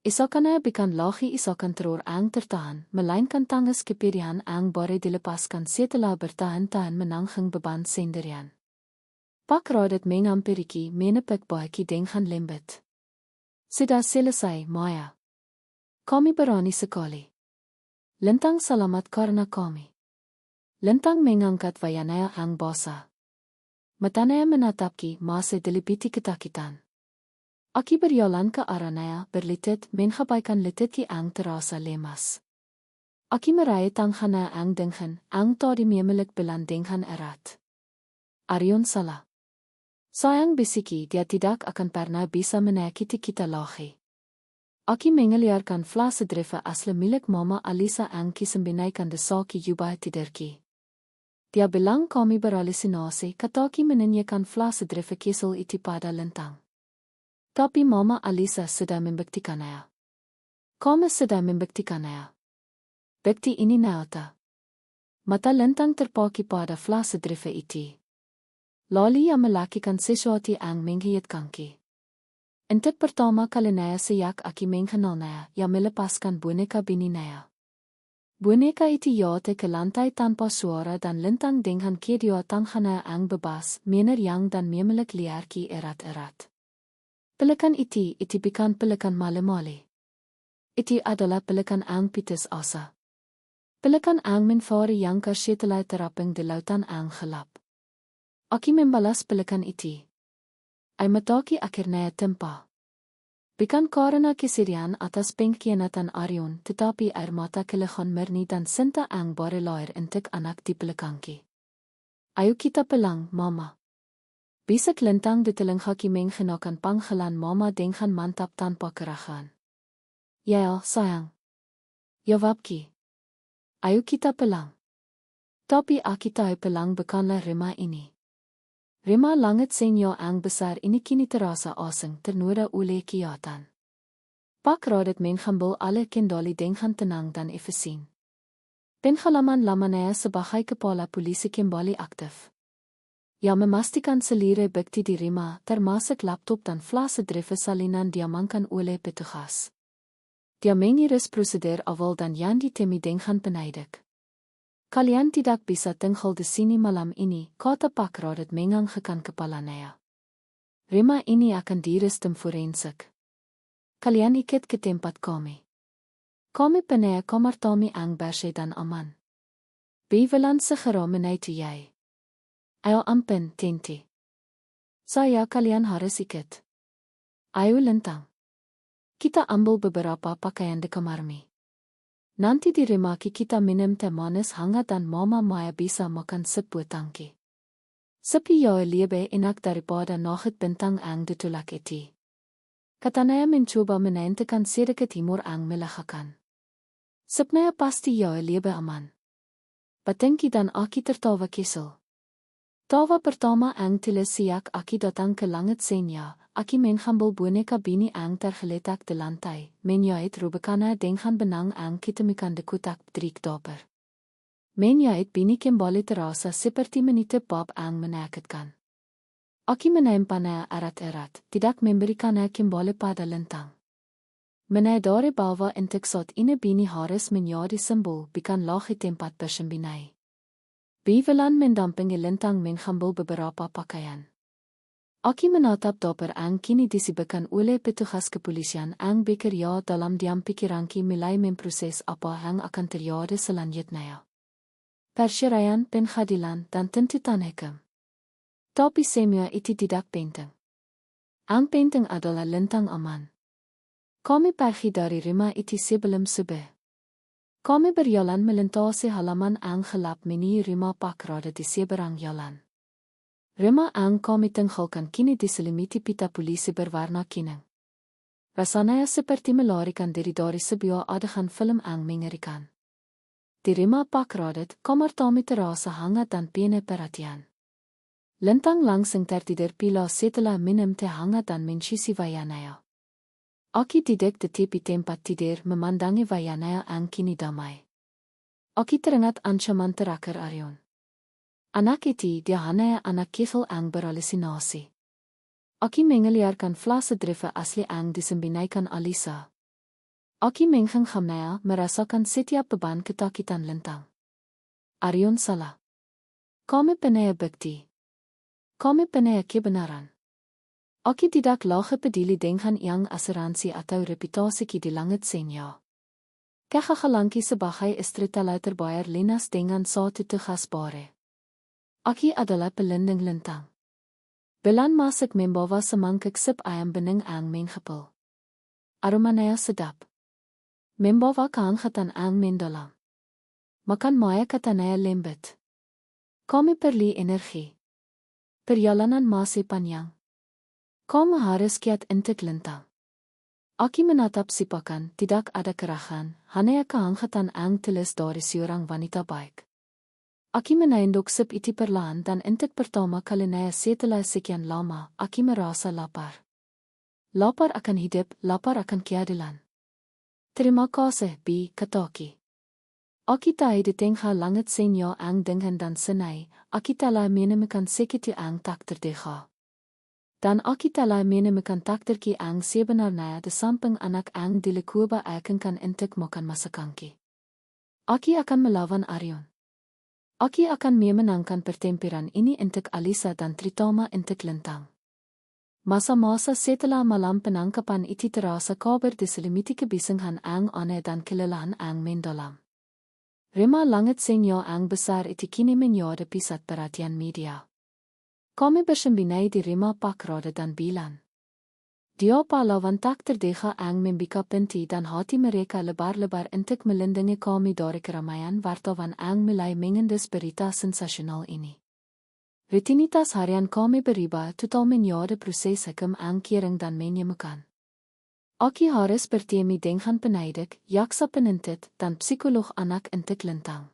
Isakannya bukan lagi isakan teror ang tertahan, melainkan tangis kepedihan ang baru dilepaskan setelah bertahan-tahan menanggung beban sendirian. Pak Radit mengampiriki menepuk bahuki dengan lembut. Sudah selesai, Maya. Kami berani sekali. Lintang selamat karena kami. Lintang mengangkat wajahnya yang basah. Matanya menatapki masih dilipiti ketakutan. Aki berjalan ke arahnya berlitit mengabaikan lititki ang terasa lemas. Aki meraih tangannya ang dengan ang tadi memeluk belan dengan erat. Aryon salah. Sayang bisiki dia tidak akan pernah bisa menyakiti kita lagi. Aki mengeliarkan flash drive asli milik Mama Alisa ang kisembunyikan di saki jubah tidurki. Dia bilang kami berhalusinasi kataki menanyakan flase drive kesel itu pada lintang. Tapi Mama Alisa sudah membuktikannya. Kami sudah membuktikannya. Bukti ini nyata. Mata lintang terpaki pada flase drive itu. Lalu ia melakukan sesuatu yang mengejutkan. Untuk pertama kalinya sejak aku mengenalnya, ia melepaskan boneka bininnya. Boneka itu jatuh ke lantai tanpa suara dan lintang dengan kedua tangannya yang bebas, menerjang dan memeluk leherku erat-erat. Pelikan itu bukan pelikan male-male. Itu adalah pelikan yang putus asa. Pelikan yang menfari yang setelah terapung di lautan yang gelap. Aku membalas pelikan itu. Ai mataki akhirnya tempa. Bukan karena kesedihan atas pengkhianatan Aryon, tetapi air mata kelegaan murni dan cinta yang berlahir untuk anak di belakangku. Ayo kita pulang, Mama. Bisa lintang di telingaki mengenakan panggilan Mama dengan mantap tanpa keraguan. Ya, sayang. Jawabku. Ayo kita pulang. Tapi aku tahu pulang bukanlah rumah ini. Rumah langit senior yang besar ini kini terasa asing ternoda oleh kiatan. Pak Radet mengambil alle kendali dengan tenang dan efisien. Pengalaman lamannya sebagai kepala polisi kembali aktif. Ia memastikan seluruh bukti di rumah termasuk laptop dan flase drive salinan diamankan oleh petugas. Dia mengurus prosedur awal dan yang ditemi dengan penyidik. Kalian tidak bisa tinggal di sini malam ini, kata Pak Radet menganggukkan kepalanya. Rumah ini akan direstrum forensik. Kalian ikut ke tempat kami. Kami punya kamar tamu yang bersih dan aman. Bevelan segera menuju jij. Ayo ampun, Tenti. Saya kalian harus ikut. Ayo lintang. Kita ambil beberapa pakaian di kamarmi. Nanti di rumah kita minum teh manis hangat dan Mama Maya bisa makan sup buatangki. Sup jauh lebih enak daripada nugget bintang ang ditolak itu. Katanya mencoba menentukan sedikit timur ang melahkan. Supnya pasti jauh lebih aman. Batinki dan aki tertawa kesel. Tawa pertama ang tulis siak aki datang ke langit senya, aki mengambil boneka bini ang tergeletak di lantai, menjahit rubekana dengan benang ang kitemikan de kotak drik doper. Menjahit bini kembali terasa seperti menitip bab ang menakutkan. Aki menempanya erat-erat, tidak memberikannya kembali pada lintang. Menadari bahwa untuk saat ini bini harus menjadi simbol bukan lagi tempat bersembunyi. Bevelan mendampingi lintang mengambil beberapa pakaian. Aki menatap doper ang kini disibukkan oleh petugas kepolisian ang bekerja dalam diam pikiranki mulai memproses apa yang akan terjadi selanjutnya. Perceraian, pengadilan, dan tuntutan hukum. Tapi semua itu tidak penting. Ang penting adalah lintang aman. Kami pergi dari rumah itu sebelum subuh. Kami berjalan melintasi halaman ang gelap menuju rumah Pak Radet di seberang jalan. Rumah ang kami tinggalkan kini diselimiti pita polisi berwarna kuning. Rasanya seperti melarikan diri dari sebuah adegan film ang mengerikan. Di rumah Pak Radet, kamar tamu terasa hangat dan penuh perhatian. Lintang langsung tertidur pila setelah minum teh hangat dan menciusi wajahnya. Aki duduk di tepi tempat tidur memandangi wajahnya yang kini damai. Aki teringat ancaman terakhir Aryon. Anak itu dia hanya anak kecil yang berhalusinasi. Aki mengeliarkan flase drive asli yang disembunyikan Alisa. Aki menghengkamnya merasakan setiap beban ketakutan lintang. Aryon salah. Kami punya bukti. Kami punya kebenaran. Aki tidak lagi peduli dengan yang asuransi atau reputasi di langit senya. Kegagalanki sebagai istri telah terbayar lunas dengan satu tugas baru. Aki adalah pelindung lintang. Bulan masuk membawa semangkuk sup ayam bening ang menghapal. Aromanya sedap. Membawa kehangatan ang mendalam. Makan maya katanya lembut. Kami perlu energi. Perjalanan masih panjang. Kami harus kiat untuk lintang. Aki menatap sipakan, tidak ada keraguan, hanya kehangatan ang tulis dari seorang wanita baik. Aki menaindok sip iti perlaan dan intik pertama kalinaya setelah sekian lama, aki merasa lapar. Lapar akan hidup, lapar akan keadilan. Terima kasih, Bi, kata Aki. Aki tahu ditengah langit senyo ang dengan dan senai, Aki telah menemukan sekitu ang tak terdeka. Dan Aki telah menemukan takdir ki ang sebenarnya di samping anak ang dilekuba akan intik makan masakanki. Aki akan melawan Aryon. Aki akan memenangkan pertempuran ini intik Alisa dan terutama intik Lintang. Masa-masa setelah malam penangkapan itu terasa kabar diselimiti kebisingan ang aneh dan kelelahan ang mendalam. Rima langit senyo ang besar itu kini menjadi pusat perhatian media. Kami bersembunyi di Rima Pak Rode dan Bilan. Dia pahlawan tak terdeka ang membika pintu dan hati mereka lebar-lebar untuk melindungi kami dari keramaian wartawan ang mulai mengendas berita sensasional ini. Rutinitas harian kami berubah total menjadi proses hukum ang kering dan menyemukan. Aki harus bertemu dengan penyidik, jaksa penuntut, dan psikolog anak untuk Lintang.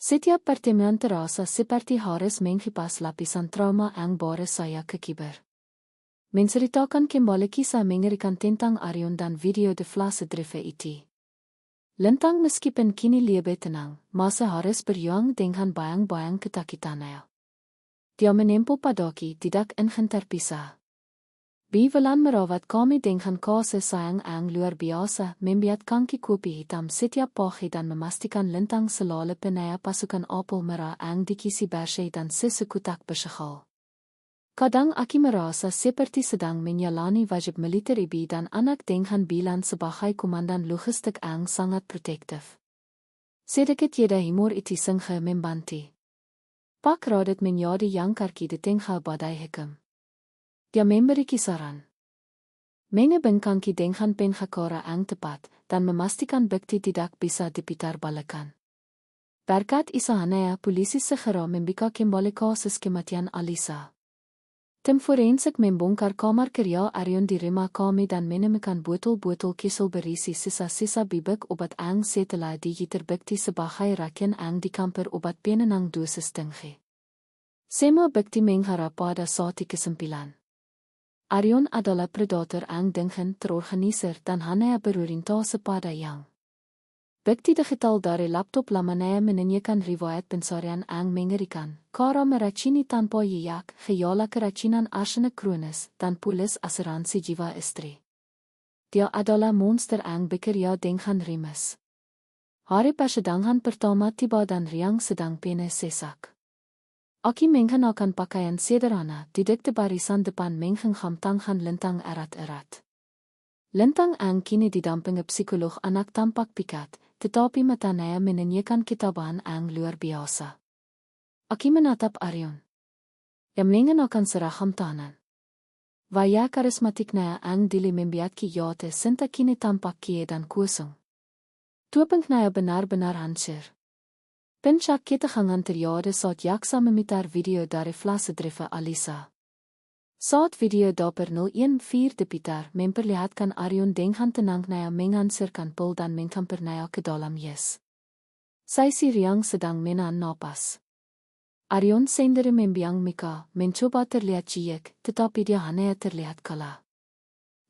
Setiap pertemuan terasa seperti harus mengipas lapisan trauma ang baru saya kekibar. Menceritakan kembali kisah mengerikan tentang Aryon dan video de flase drive itu. Lintang meskipun kini lebih tenang, masih harus berjuang dengan bayang-bayang ketakutannya. Dia menempuh padaki tidak ingin terpisah. Bivelan merawat kami dengan kasih sayang ang luar biasa, membuat kaki kopi hitam setiap pagi dan memastikan Lintang selalu penaya pasukan apel merah ang dikisi bersih dan sesukutak bersegel. Kadang Aki merasa seperti sedang menjalani wajib militer ibu dan anak dengan Bilan sebagai komandan logistik ang sangat protektif. Sedikit jeda humor itu singhe membantu. Pak Rodet menjadi yang karki di tengah badai hukum. Dia memberi kisaran. Mengebengkangki dengan penghakara ang tepat dan memastikan bukti tidak bisa diputar balikan. Berkat isahannya polisi segera membuka kembali kasus kematian Alisa. Tim forensik membongkar kamar kerja Aryon di rumah kami dan menemukan botol-botol kisel berisi sisa-sisa bibik obat ang setelah terbukti sebagai rakian ang di kamper obat penenang dosis tinggi. Semua bukti mengarah pada suatu kesimpulan. Aryon adalah predator ang dengan terorganisir dan hanya berorientasi pada yang. Bukti digital dari laptop lamannya menunjukkan riwayat pencarian ang mengerikan, cara meracuni tanpa jejak, gejala keracunan arsenik kronis, dan polis asuransi jiwa istri. Dia adalah monster ang bekerja dengan rimes. Hari persidangan pertama tiba dan riang sedang penuh sesak. Aki mengenakan pakaian sederhana, duduk di barisan depan menghengam tangan Lintang erat-erat. Lintang ang kini didampingi psikolog anak tampak pikat, tetapi matanya menunjukkan ketabahan ang luar biasa. Aki menatap Aryon. Ia mengenakan seragam tahanan. Wajah karismatiknya ang dili membuat kijate sinta kini tampak kie dan kosong. Tuapengnya benar-benar hancur. Penchak ketahangan terjadi saat jaksa memutar video dari flase drive Alisa. Saat video dapur 014 diputar memperlihatkan Aryon dengan tenangnya menghancurkan pil dan menghampirnya ke dalam yes. Saya riang sedang menahan napas. Aryon sendiri membiang muka, mencoba terlihat ciek, tetapi dia hanya terlihat kalah.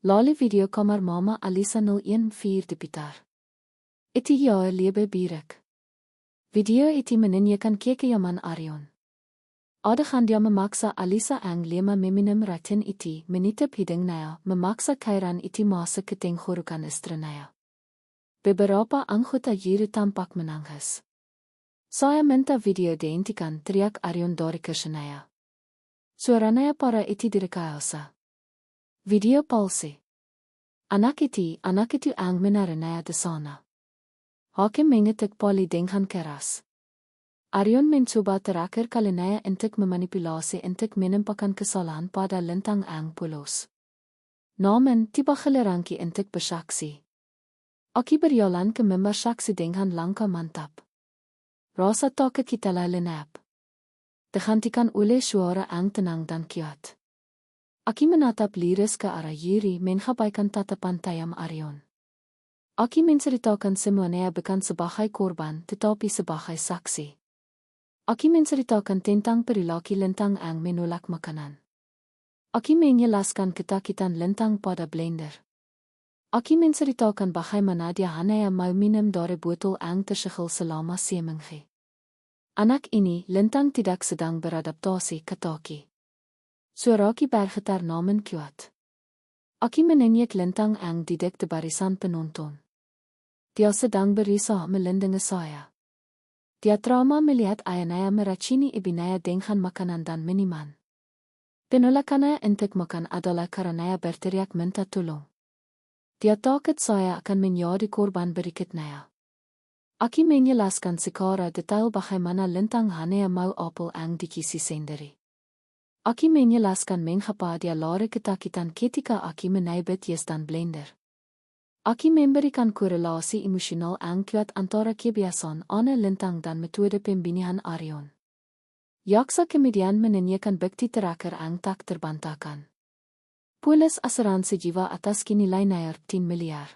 Lalu video kamar mama Alisa 014 diputar. Itu ya lebih birik. Video itu menunjukkan kekejaman Aryon. Adegan dia memaksa Alisa ang lema meminum ratin itu menitip hidungnya, memaksa kairan itu masuk ke tenggorokan istrinya. Beberapa anggota jury tampak menangis. Saya minta video dihentikan, teriak Aryon dari kursinya. Suaranya para itu direkayasa. Video palsu. Anak itu ang menaranya di sana. Hakim mengetik pali dengan keras. Aryon mencoba terakhir kalinya untuk memanipulasi untuk menampakkan kesalahan pada Lintang ang polos. Namun tiba giliranki untuk bersaksi. Aki berjalan ke member saksi dengan langkah mantap. Rasa takut kita lenyap. Digantikan oleh suara ang tenang dan kiat. Aki menatap liris ke arah Yuri mengabaikan tatapan tajam Aryon. Aki menceritakan semuanya bukan sebagai korban tetapi sebagai saksi. Aki mencerita kan tentang perilaku lintang ang menolak makanan. Aki menjelaskan ketakutan lintang pada blender. Aki menceritakan bagaimana dia hanya mau minum dari botol ang tersegel selama seminggu. Anak ini, lintang tidak sedang beradaptasi ke Taki. Suaraki bergetar namen kuat. Aki menengok lintang ang di dek de barisan penonton. Dia sedang berisah melindungi saya. Dia trauma melihat ayahnya meracuni ibinaya dengan makanan dan minuman. Penolakannya untuk makan adalah karena berteriak minta tolong. Dia takut saya akan menjadi korban berikutnya. Aki menjelaskan secara detail bagaimana lintang hanya mau apel ang dikisi sendiri. Aki menjelaskan mengapa dia lari ketakutan ketika Aki menaibet yes dan blender. Aki memberikan korelasi emosional ang kuat antara kebiasaan ane lintang dan metode pembinaan Arion. Jaksa kemudian menanyakan bukti terakhir ang tak terbantahkan. Polis asuransi jiwa atas kini nilai 10 miliar.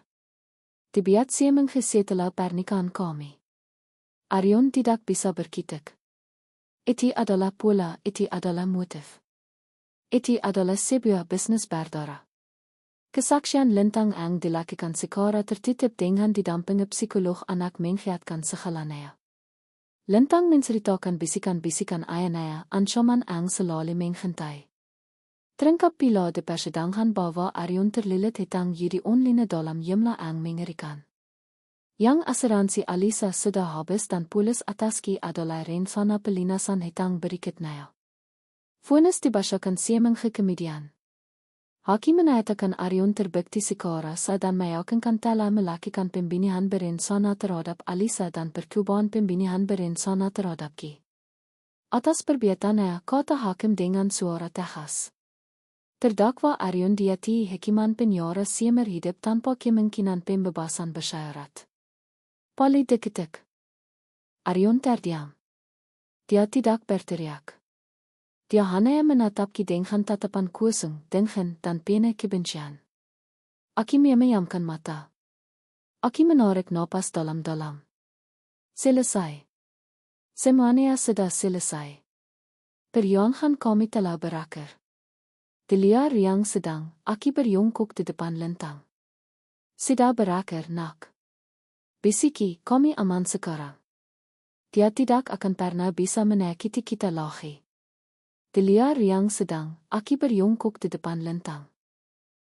Tibiat seminggu setelah pernikahan kami. Arion tidak bisa berkitak. Itu adalah pola, itu adalah motif. Itu adalah sebuah bisnis berdara. Kesaksian lintang ang dilakukan secara tertutup dengan didampingi psikolog anak mengiatkan segalanya. Lintang menceritakan bisikan-bisikan ayahnya ancaman ang selalu menghentai. Terangkap bila de persidangan bahwa Arion terlilit hetang yudi online dalam jumlah ang mengerikan. Yang asuransi Alisa sudah habis dan polis ataski adalah rencana pelunasan hetang berikutnya. Vonnis dibacakan seminggu kemudian. Hakim menyatakan Arion terbukti secara sah dan meyakinkan telah melakukan pembunuhan berencana terhadap Alisa dan percobaan pembunuhan berencana terhadap Ki. Atas perbuatannya, kata hakim dengan suara tegas. Terdakwa Arion diati hukuman penjara seumur hidup tanpa kemungkinan pembebasan bersyarat. Pali deketik. Arion terdiam. Dia tidak berteriak. Dia hanya menatap Ki dengan tatapan kosong, dengan dan penuh kebencian. Aki memejamkan mata. Aki menarik napas dalam-dalam. Selesai. Semuanya sudah selesai. Perjuangan kami telah berakhir. Di liar yang sedang, Aki berjongkok di depan lintang. Sudah berakhir, nak. Bisiki, kami aman sekarang. Dia tidak akan pernah bisa menyakiti kita lagi. Di liar yang sedang, Aki berjongkok di depan lintang.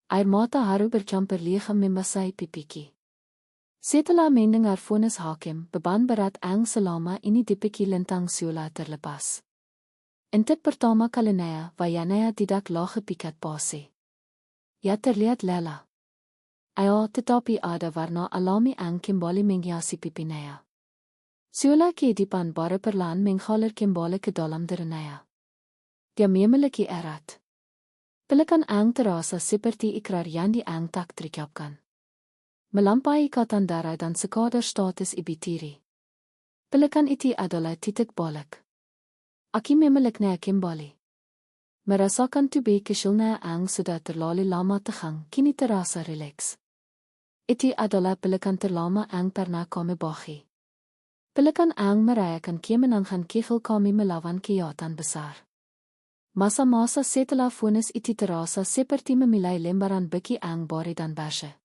Air mata haru bercampur lichaam membasahi pipiku. Setelah mendengar vonnis hakim, beban berat ang selama ini dipikir lintang sudah terlepas. Untuk pertama kalinya, wajahnya tidak lagi pikat pasi. Ya terlihat lelah. Ayo, tetapi ada warna alami ang kembali menghiasi pipinya. Sudah kehidupan baru perlahan mengalir kembali ke dalam dirinya. Dia memiliki erat. Pelikan ang terasa seperti ikrar yang di ang tak terucapkan. Melampaui ikatan darah dan sekadar status ibitiri. Pelikan itu adalah titik balik. Aki memiliki kembali. Merasakan tubuh kecilnya ang sudah terlalu lama tegang, kini terasa rileks. Itu adalah pelikan terlama ang pernah kami bagi. Pelikan ang merayakan kemenangan kecil kami melawan kejahatan besar. Masa-masa setelah vonnis itu terasa seperti memilai lembaran buku ang baru dan baca.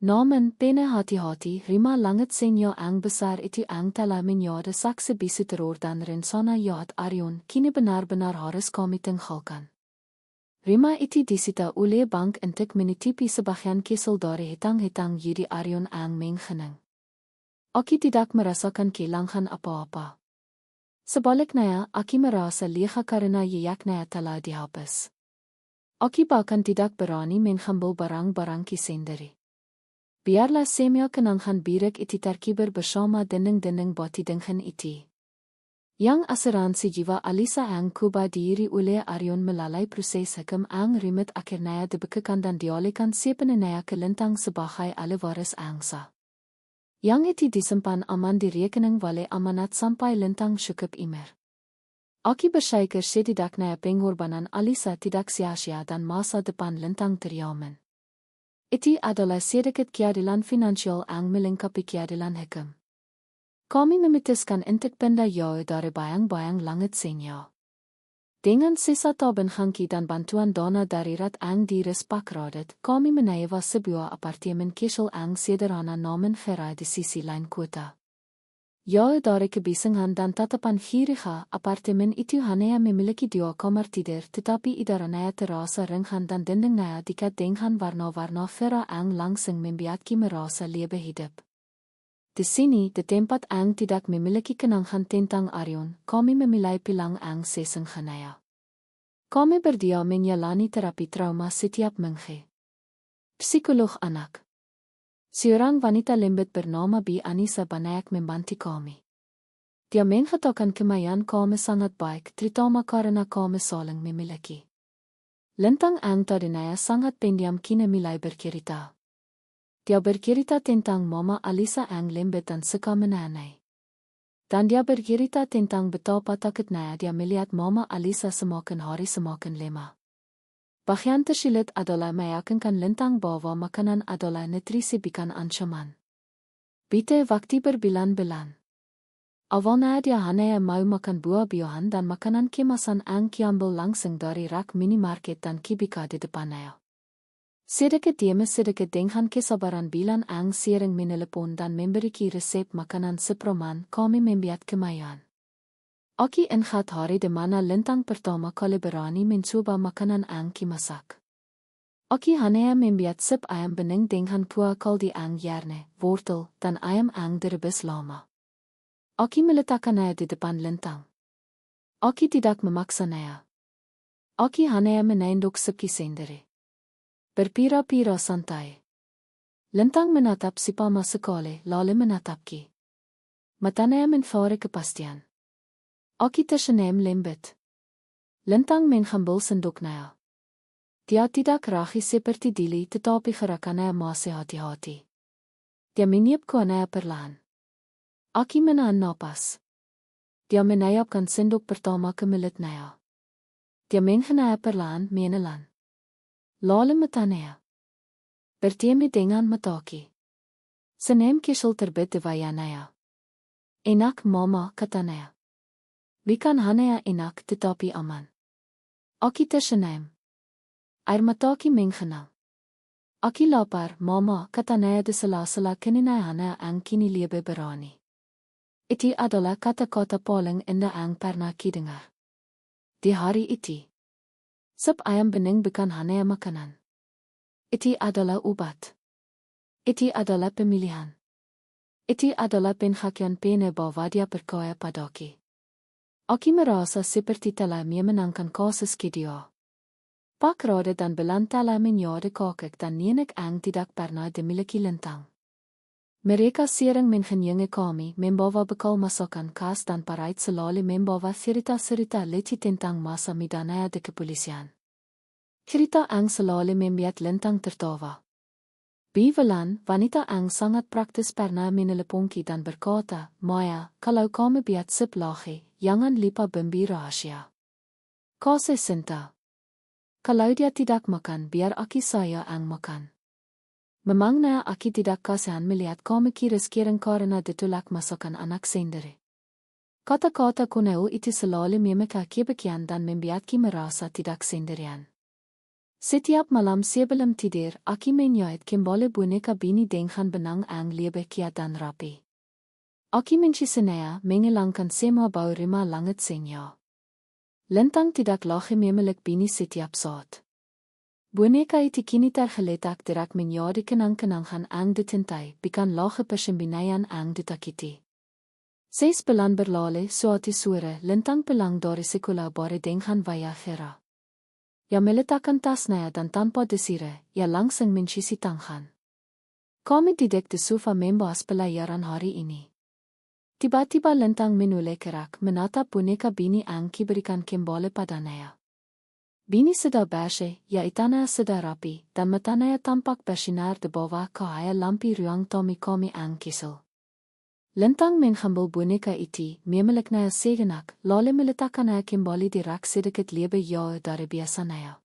Namun, pene hati-hati, rima langit senior ang besar itu ang telah menjadi saksi bisu teror dan rencana jahat Arion kini benar-benar harus kami tinggalkan. Rima itu disita oleh bank untuk menutupi sebagian kesel dari hitang-hitang yudi Arion ang menghenang. Aki tidak merasakan kehilangan apa-apa. Sebaliknya, Aki merasa lega karena yeyaknya telah dihapus. Aki bahkan tidak berani mengambil barang-barang Ki sendiri. Biarlah semua kenangan birak itu terkibur bersama dinding-dinding bati dengan itu. Yang asuransi jiwa Alisa ang kuba diri oleh Arion melalui proses hukum ang rumit akhirnya dibekukan dan dialihkan sepenuhnya ke lintang sebagai ahli waris angsa. Yang itu disimpan aman di rekening wale amanat sampai lintang cukup umur. Aki bersyukur setidaknya pengorbanan Alisa tidak sia-sia dan masa depan lintang terjamin. Itu adalah sedikit keadilan finansial ang melengkapi keadilan hukum. Kami memitis kan intik penda yao dari bayang-bayang langit senya. Dengan sisa taben hangki dan bantuan dana dari Rat Ang di Respakradet, kami menaewa sebuah apartemen kecil ang sederhana namun gerai di sisi lain kota. Jauh dari kebisingan dan tatapan gierige, apartemen itu hanya memiliki 2 kamar tidur, tetapi idaranaya terasa ringan dan dindingnya dikat dengan warna-warna vera ang langsung membuat merasa lebih hidup. Di sini, di tempat ang tidak memiliki kenangan tentang Arion, kami memilih pilang ang sesungguhnya. Kami berdua menjalani terapi trauma setiap minggu. Psikolog anak. Seorang wanita lembut bernama Bi Anissa Banayak membantu kami. Dia mengatakan kemayan kami sangat baik, terutama karena kami saling memiliki. Lentang ang tadinya sangat pendiam kini mulai bercerita. Dia bercerita tentang Mama Alisa ang lembut dan suka menanai. Dan dia bercerita tentang betapa takutnya dia melihat Mama Alisa semakin hari semakin lemah. Bagian tersulit adalah meyakinkan lentang bahwa makanan adalah nutrisi bukan ancaman. Bite waktu berbulan-bulan. Awalnya dia hanya mau makan buah-buahan dan makanan kemasan ang kiambil langsung dari rak minimarket dan kibika di depannya. Sedikit demi sedikit dengan kesabaran bilan ang sering menelepon dan memberi resep makanan seproman kami membuat kemayan. Aki ingat hari di mana lentang pertama kali berani mencoba makanan ang kimasak. Aki hanya membuat sup ayam bening dengan kuah kaldi ang yarne, wortel, dan ayam ang direbus lama. Aki meletakkannya di depan lentang. Aki tidak memaksanya. Aki hanya menendok sepki sendiri. Berpira-pira santai. Lentang menatap si Pama sekali, lalu menatapki. Matanya menfare kepastian. Aki tersenyum lembut. Lentang mengambil sendoknya. Dia tidak rahi seperti dili tetapi gerakannya masih hati-hati. Dia meniupkannya perlahan. Aki menahan napas. Dia menayapkan sendok pertama ke mulutnya. Dia mengenai perlahan menelan. Lalu matanya. Bertemu dengan mataki. Senem kecil terbit di wajahnya. Enak mama katanya. Bukan hanya enak tetapi aman. Aki tersenyum. Air mataki mengenang. Aki lapar mama katanya di sela-sela kenina hanya ang kini lebih berani. Itu adalah kata-kata paling indah ang pernah kidengar. Di hari itu. Sup ayam bening bukan hanya makanan. Itu adalah obat. Itu adalah pemilihan. Itu adalah penghakyan pene bahwa dia percaya padaki. Aki merasa seperti telah memenangkan kasus dia. Pak rode dan belan telah menjadi kakek dan nenek ang tidak pernah dimiliki lentang. Mereka sering mengenyangi kami membawa bekal masakan khas dan parait selalu membawa cerita-cerita lucu tentang masa midanya di kepolisian. Cerita ang selalu membuat lentang tertawa. Bivelan, wanita ang sangat praktis pernah meneleponki dan berkata, Maya, kalau kamu buat sup lagi, jangan lupa bumbu rahasia. Kasih cinta. Kalau dia tidak makan, biar aki saya ang makan. Memangnya aki tidak kasihan melihat kami kiris-kiring karena ditolak masakan anak sendiri. Kata-kata kuno itu selalu memeka kebahagiaan dan membuatki merasa tidak sendirian. Setiap malam sebelum tidur, aki menjahit kembali boneka bini dengan benang ang lebih kiat dan rapi. Aki mencisnaya menghilangkan semua bau rima langit senya. Lentang tidak lagi memiliki bini setiap saat. Boneka itu kini tergeletak direct menjadi kenang-kenangan ang ditintai, bukan lage persembunyian ang ditakiti. 6 bulan berlalu suatu sore lentang pulang dari sekolah baru dengan wajah cerah. Ia meletakkan tasnya dan tanpa disira, ia langsung mencuci tangan. Kami duduk di sofa membahas pelajaran hari ini. Tiba-tiba lentang menoleh kerak menatap boneka bini ang diberikan kembali padanya. Bini sudah bersih, ya itana sudah rapi, dan matanya tampak bersinar di bawah cahaya lampu ruang Tommy kami ang kecil. Lentang mengambil boneka itu, memilihnya sejenak, lalu meletakkannya kembali di rak sedikit lebih jauh dari biasanya.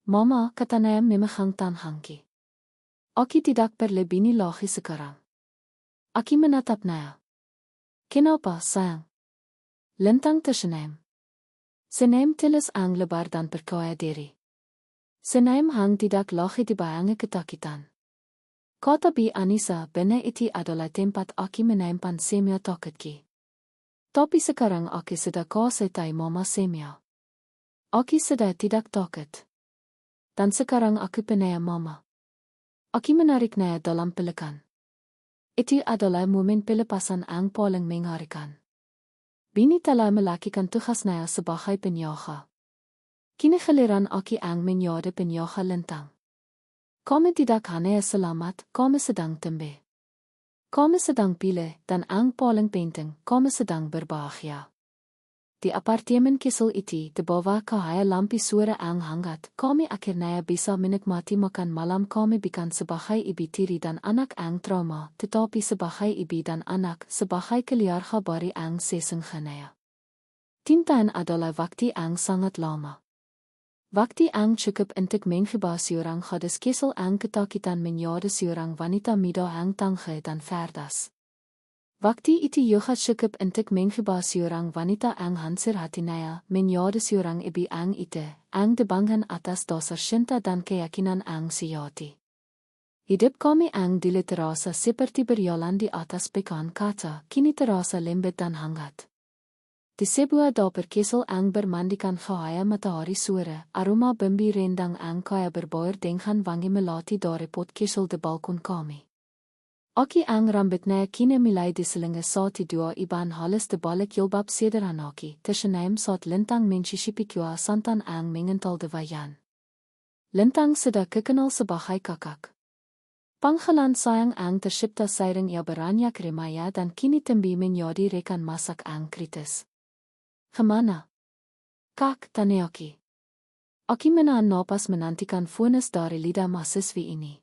Mama, katanya memegang tanganki. Aki tidak perlu bini lagi sekarang. Aki menatapnya. Kenapa, sayang? Lintang tersenyum. Senyum teles ang lebar dan percaya diri. Senyum hang tidak lagi dibayangi ketakutan. Katabi Anissa benar itu adalah tempat aku menyimpan semua takutku. Tapi sekarang aku sudah kuasai mama semua. Aku sudah tidak takut. Dan sekarang aku punya mama. Aku menariknya dalam pelukan. Itu adalah momen pelepasan ang paling mengerikan. Bini telah melakukan tugasnya sebagai penjaga. Kini giliran aku ang menjadi penjaga Lintang. Kami tidak hanya selamat, kami sedang tembe. Kami sedang pilih, dan ang paling penting, kami sedang berbahagia. Di apartemen kecil itu, di bawah cahaya lampu suara ang hangat, kami akhirnya bisa menikmati makan malam kami bukan sebagai ibu tiri dan anak ang trauma, tetapi sebagai ibu dan anak, sebagai keluarga baru ang sesungguhnya. Tintaan adalah waktu ang sangat lama. Waktu ang cukup untuk mengubah seorang gadis kecil ang ketakutan menjadi seorang wanita muda ang tangguh dan cerdas. Waktu itu juga cukup untuk mengubah seorang wanita ang hancur hatinya menjadi seorang ibu ang itu, ang dibangun atas dasar cinta dan keyakinan ang sejati. Hidup kami ang dulu terasa seperti berjalan di atas pekan kaca, kini terasa lembut dan hangat. Di sebuah dapur kecil ang bermandikan cahaya matahari sore, aroma bumbu rendang ang kaya berbaur dengan wangi melati dari pot kecil di balkon kami. Aki ang rambutnya kini mulai diselingi saat dua iban halus di balik jilbab sederhanaki, tersenyum saat Lintang mencicipi kuah santan ang mengental di wajan. Lintang sudah kekenal sebagai kakak. Panggilan sayang ang tercipta seiring ia beranjak remaja dan kini tembi menjadi rekan masak ang kritis. Kemana? Kak, tanya Aki. Aki napas menantikan funes dari lidah mahasiswi ini.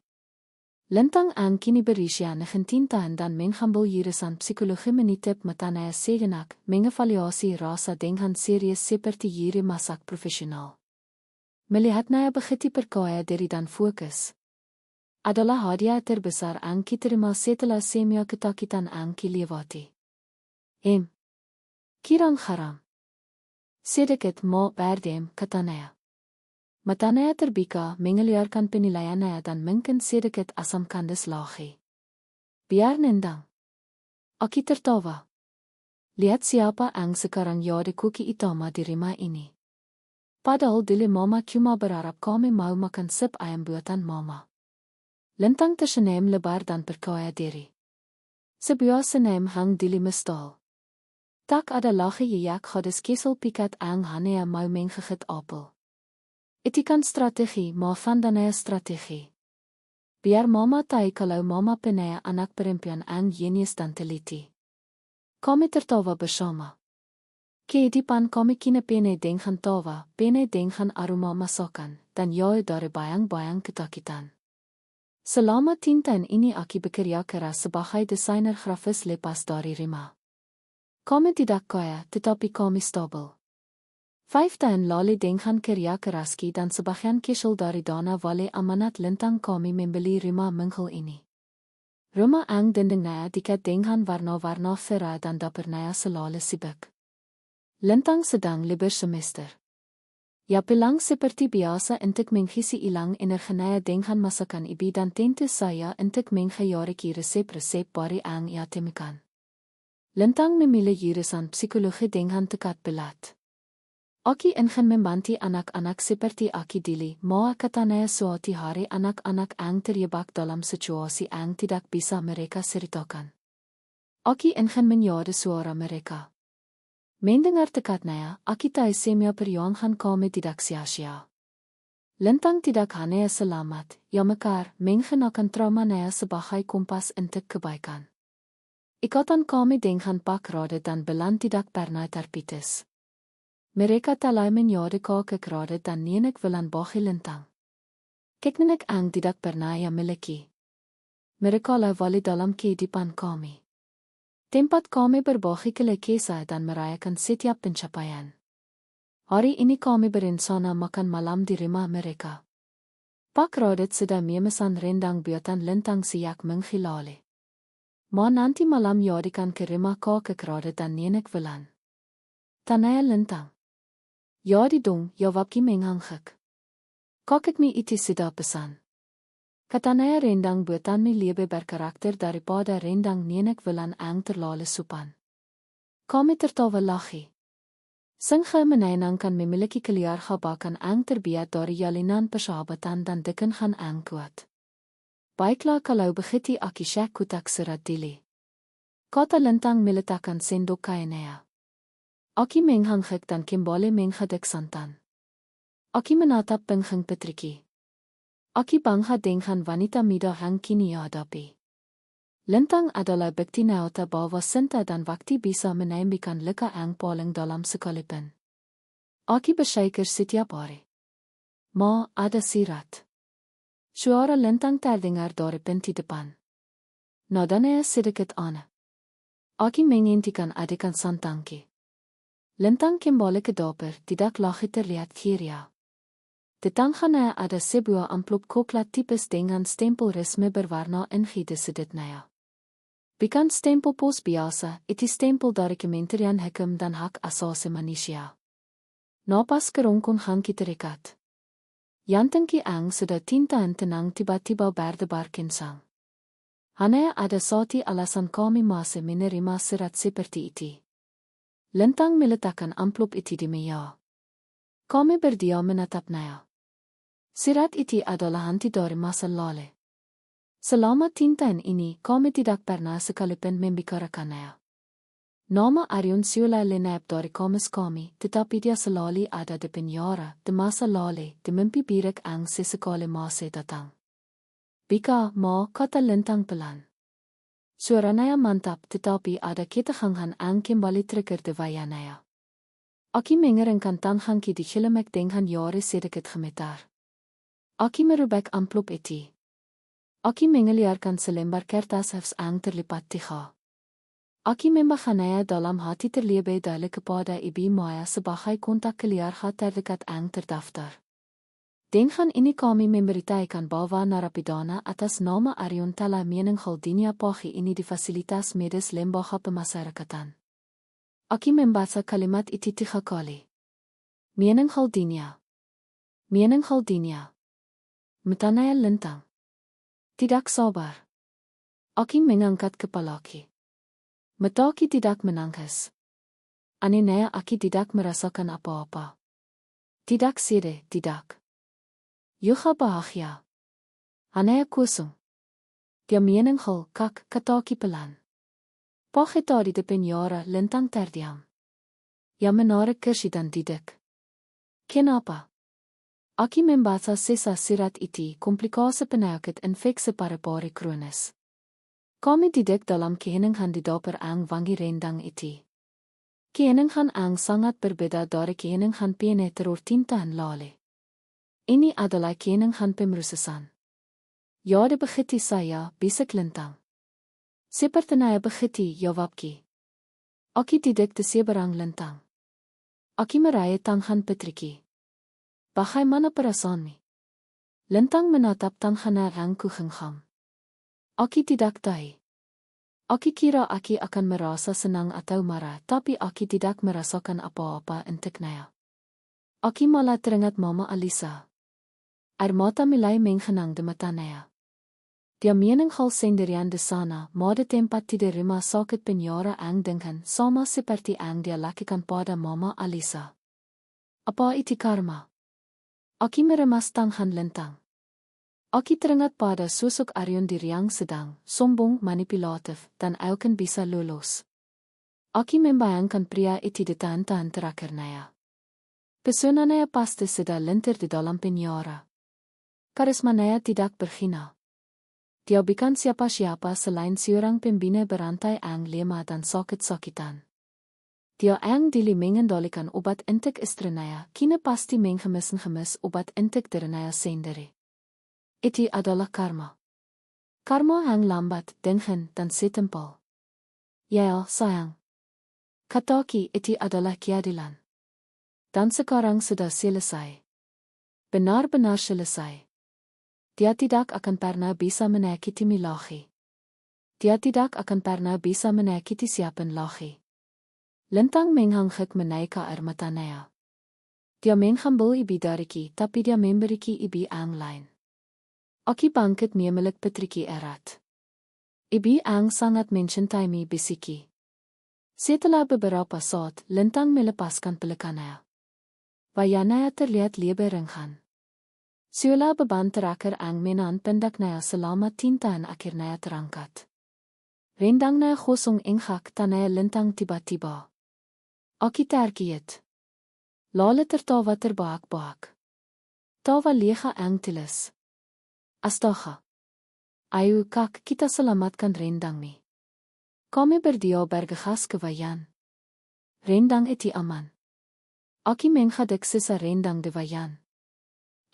Lintang ang kini berusia 19 tahun dan mengambil jurusan psikologi menitip matanya sejenak, mengevaluasi rasa dengan serius seperti juri masak profesional. Melihatnya begitu percaya diri dan fokus. Adalah hadiah terbesar ang diterima setelah semua ketakutan ang dilewati. Kirang haram. Sedikit mau berdem, katanya. Matanya terbuka mengeluarkan penilaiannya dan mungkin sedikit asam kandas lagi. Biar nendang. Aki tertawa. Lihat siapa ang sekarang jadi kuki utama di rumah ini. Padahal dulu mama cuma berharap kami mau makan sup ayam buatan mama. Lintang tersenyum lebar dan percaya diri. Sebuah senyum hang dulu mestal. Tak ada lagi jak gadis kecil pikat ang hanya mau mengegit apel. Itu kan strategi, maar vandanya strategi. Biar mama tahu kalau mama punya anak perempuan ang genius dan teliti. Kami tertawa bersama. Kehidupan kami kini penuh dengan tawa, penuh dengan aroma masakan, dan jauh dari bayang-bayang ketakutan. Selama 10 tahun ini aku bekerja keras sebagai desainer grafis lepas dari rumah. Kami tidak kaya, tetapi kami stabil. 5 tahun lalu dengan kerja kerasku dan sebagian kecil dari dana wali amanat Lintang kami membeli rumah mungil ini. Rumah ang dindingnya dikat dengan warna-warna cerah dan dapurnya selalu sibuk. Lintang sedang libur semester. Ya pulang seperti biasa untuk mengisi ilang energinya dengan masakan ibu dan tentu saya untuk mengkhiariki resep-resep baru ang ia temukan. Lintang memilih jurusan psikologi dengan tekad bulat. Aki ingin membantu anak-anak seperti Aki dili, maar katanya suatu hari anak-anak ang terjebak dalam situasi ang tidak bisa mereka ceritakan. Aki ingin menjadi suara mereka. Mendengar tekadnya, Aki tahu semua perjuangan kami tidak sia-sia. Lintang tidak hanya selamat, ya mekar menggunakan traumanya sebagai kompas untuk kebaikan. Ikatan kami dengan Pak Rode dan Belan tidak pernah terputus. Mereka telah menjadi kakak Rode dan nenek Belan bagi Lintang. Keknenek ang tidak pernah ia miliki. Mereka lah wali dalam kehidupan kami. Tempat kami berbagi kisah dan merayakan setiap pencapaian. Hari ini kami berencana makan malam di rumah mereka. Pak Rode sudah memesan rendang buatan Lintang sejak minggu lalu. Ma nanti malam jadikan kerima kau kekrade dan nenek velan. Tanaya lintang. Jadi dong, ya wapki menghangek. Kakek mi iti sida pesan. Katanaya rendang buatan mi lebih berkarakter daripada rendang nenek velan ang terlalu supan. Kami tertawa lachi. Singge menenang kan memiliki keluarga bahkan ang terbiat dari jalinan persahabatan dan dekan gaan ang kuat. Baiklah kalau begitu aki syek kutak serat dili. Kata lintang meletakan sendok kainaya. Aki menghangek dan kembali menghadek santan. Aki menatap pengheng petriki. Aki bangga dengan wanita muda yang kini hadapi. Lintang adalah bukti nyata bahwa cinta dan waktu bisa menambahkan luka yang paling dalam sekalipun. Aki bersyukur setiap hari. Ma, ada sirat. Suara lintang terdengar dari pintu depan. Nadanya sedikit aneh. Aki menghentikan adegan santangki. Lintang kembali ke dapur, tidak lagi terlihat kira. Di tangannya ada sebuah amplop coklat tipis dengan stempel resmi berwarna inge sedikitnya. Bukan stempel pos biasa, itu stempel dari Kementerian Hukum dan Hak Asasi Manusia. Napas kerongkong hangki terikat. Jantungki ang sudah tinta tenang tiba-tiba berdebar kencang. Hanya ada satu alasan kami masih menerima surat seperti itu. Lintang meletakkan amplop itu di meja. Kami berdiam menatapnya. Surat itu adalah hantu dari masa lalu. Selama tintaan ini, kami tidak pernah sekalipun membicarakannya. Nama Arjun Sula lenap dari komis kami, tetapi dia selalu ada di penjara, di masa lalu, di mimpi birik ang sesekali masih datang. Bika, ma, kata lintang pelan. Suaranya mantap, tetapi ada ketegangan ang kembali trigger di wayanaya. Aki mengeringkan tanganki di gelemek dengan jari sedikit gemetar. Aki merubek amplop itu. Aki mengeliarkan selembar kertas hefs ang terlipat tiga. Aki membahannya dalam hati terlebih dahulu kepada Ibu Maya sebagai kontak keluarga terdekat ang terdaftar. Dengan ini kami memberitakan bahwa narapidana atas nama Arjun telah meninggal dunia pagi ini di fasilitas medis lembaga pemasyarakatan. Aki membaca kalimat itu 3 kali. Meninggal dunia. Meninggal dunia. Metanaya lintang. Tidak sabar. Aki mengangkat kepala Aki. Mataki tidak menangis. Anehnya Aki tidak merasakan apa-apa. Tidak sedih, tidak. Juga bahagia. Hanya kosong. Dia meninggal, kata Aki pelan. Pagi tadi di penjara lintang terdiam. Ya menarik kursi dan duduk. Kenapa? Aki membaca sisa surat itu komplikasi penyakit infeksi paru-paru kronis. Kami duduk dalam keheningan di dapur ang wangi rendang itu. Keheningan ang sangat berbeda dari keheningan pene teror tintaan lalu. Ini adalah keheningan pemrosesan. Ya de begitu saya, bisik lintang. Sepertinya begitu, jawabki. Aki duduk di seberang lintang. Aki meraih tangan petriki. Bagaimana perasaanmu? Lintang menatap tangannya yang kugenggam. Aki tidak tahu. Aki kira Aki akan merasa senang atau marah, tapi Aki tidak merasakan apa-apa untuknya. Aki malah teringat Mama Alisa. Air mata mulai menggenang di matanya. Dia meninggal sendirian di sana, di tempat di rumah sakit penjara ang dengan sama seperti ang dia lakukan pada Mama Alisa. Apa itu karma? Aki meremas tangan lintang. Aki teringat pada sosok Arjun diri yang sedang, sombong, manipulatif, dan akan bisa lolos. Aki membayangkan pria itu di tahan-tahan terakhirnya. Pesonanya pasti sudah lentir di dalam penjara. Karismanya tidak berguna. Dia bukan siapa-siapa selain seorang pembina berantai ang lemah dan sakit-sakitan. Dia ang dili mengendalikan obat untuk istrinya, kini pasti menggemis obat untuk dirinya sendiri. Itu adalah karma. Karma yang lambat, dingin, dan setimpal. Ya, sayang. Kata Ki, itu adalah keadilan. Dan sekarang sudah selesai. Benar-benar selesai. Dia tidak akan pernah bisa menyakitimu lagi. Dia tidak akan pernah bisa menyakiti siapapun lagi. Lintang menghangik menaika air mata Naya. Dia menghambul ibi dariki, tapi dia memberiki ibi ang lain. Aki bangkit memelik petriki erat. Ibi ang sangat mencintai mi bisiki. Setelah beberapa saat, Lintang melepaskan pelikan Naya. Wajah Naya terlihat lebih ringan. Seolah beban terakhir ang menan pendak Naya selama 10 tahun akhir Naya terangkat. Rendang Naya kosong inghak tanaya Lintang tiba-tiba. Aki terkiet. Lale tertawa terbaak-baak. Tawa lega ang tilis. Astaga. Ayo kak kita selamatkan Rendang mi. Kami berdua bergegas ke Wayan. Rendang iti aman. Aki menghadik sisa Rendang de Wayan.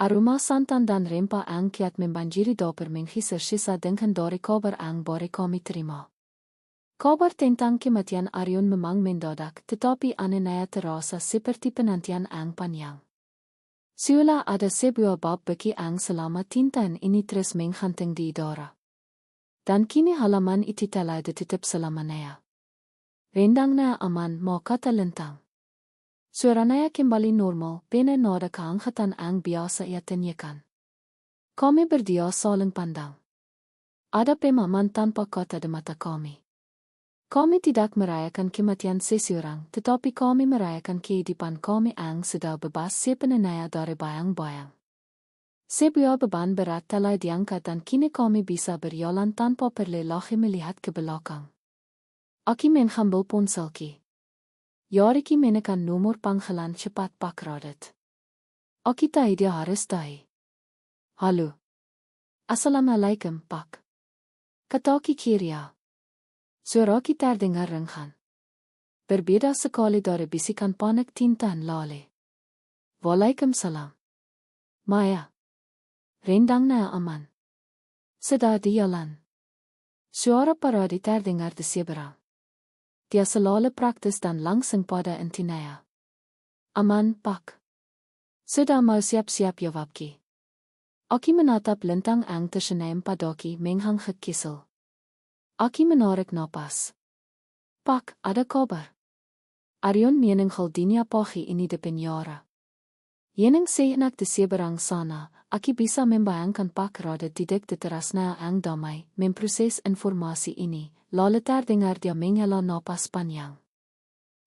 Aroma santan dan rempa ang kiat membanjiri dapur menghisir sisa denken dari kabar ang bore kami terima. Kabar tentang kematian Aryon memang mendadak, tetapi aneh Naya terasa seperti penantian ang panjang. Seolah ada sebuah bab bagi ang selama 10 tahun ini terus menghanting di udara. Dan kini halaman itu telah ditutup selama Naya. Rendang Naya aman, mau kata Lintang. Suara Naya kembali normal, bena nada kehanghatan ang biasa ia tanyakan. Kami berdua saling pandang. Ada pemahaman tanpa kata di mata kami. Kami tidak merayakan kematian seseorang, tetapi kami merayakan kehidupan kami ang sudah bebas sepenuhnya dari bayang-bayang. Sebuah beban berat telah diangkat dan kini kami bisa berjalan tanpa perlu lagi melihat ke belakang. Aki menghambul ponselki. Yariki menekan nomor panggilan cepat Pak Radit. Aki tahu dia harus tahu. Halo. Assalamualaikum, Pak. Kataki Kiria. Suara kita terdengar ringan. Berbeda sekali dari bisikan panik tintan lale. Waalaikumsalam. Maya. Rendang Naya aman. Sudah di jalan. Suara Paradi terdengar di seberang. Dia selalu praktis dan langsung pada inti Naya. Aman, Pak. Sudah mau siap-siap jawabki. Aki menatap Lintang ang tersenaim padaki menghangik kisel. Aki menarik napas. Pak, ada kabar. Aryon mening Haldinia pagi ini de penjara. Yening seenak de seberang sana, aki bisa membayangkan Pak Radit tidak de terasna ang damai, memproses informasi ini, lalu terdengar dia menghela napas panjang.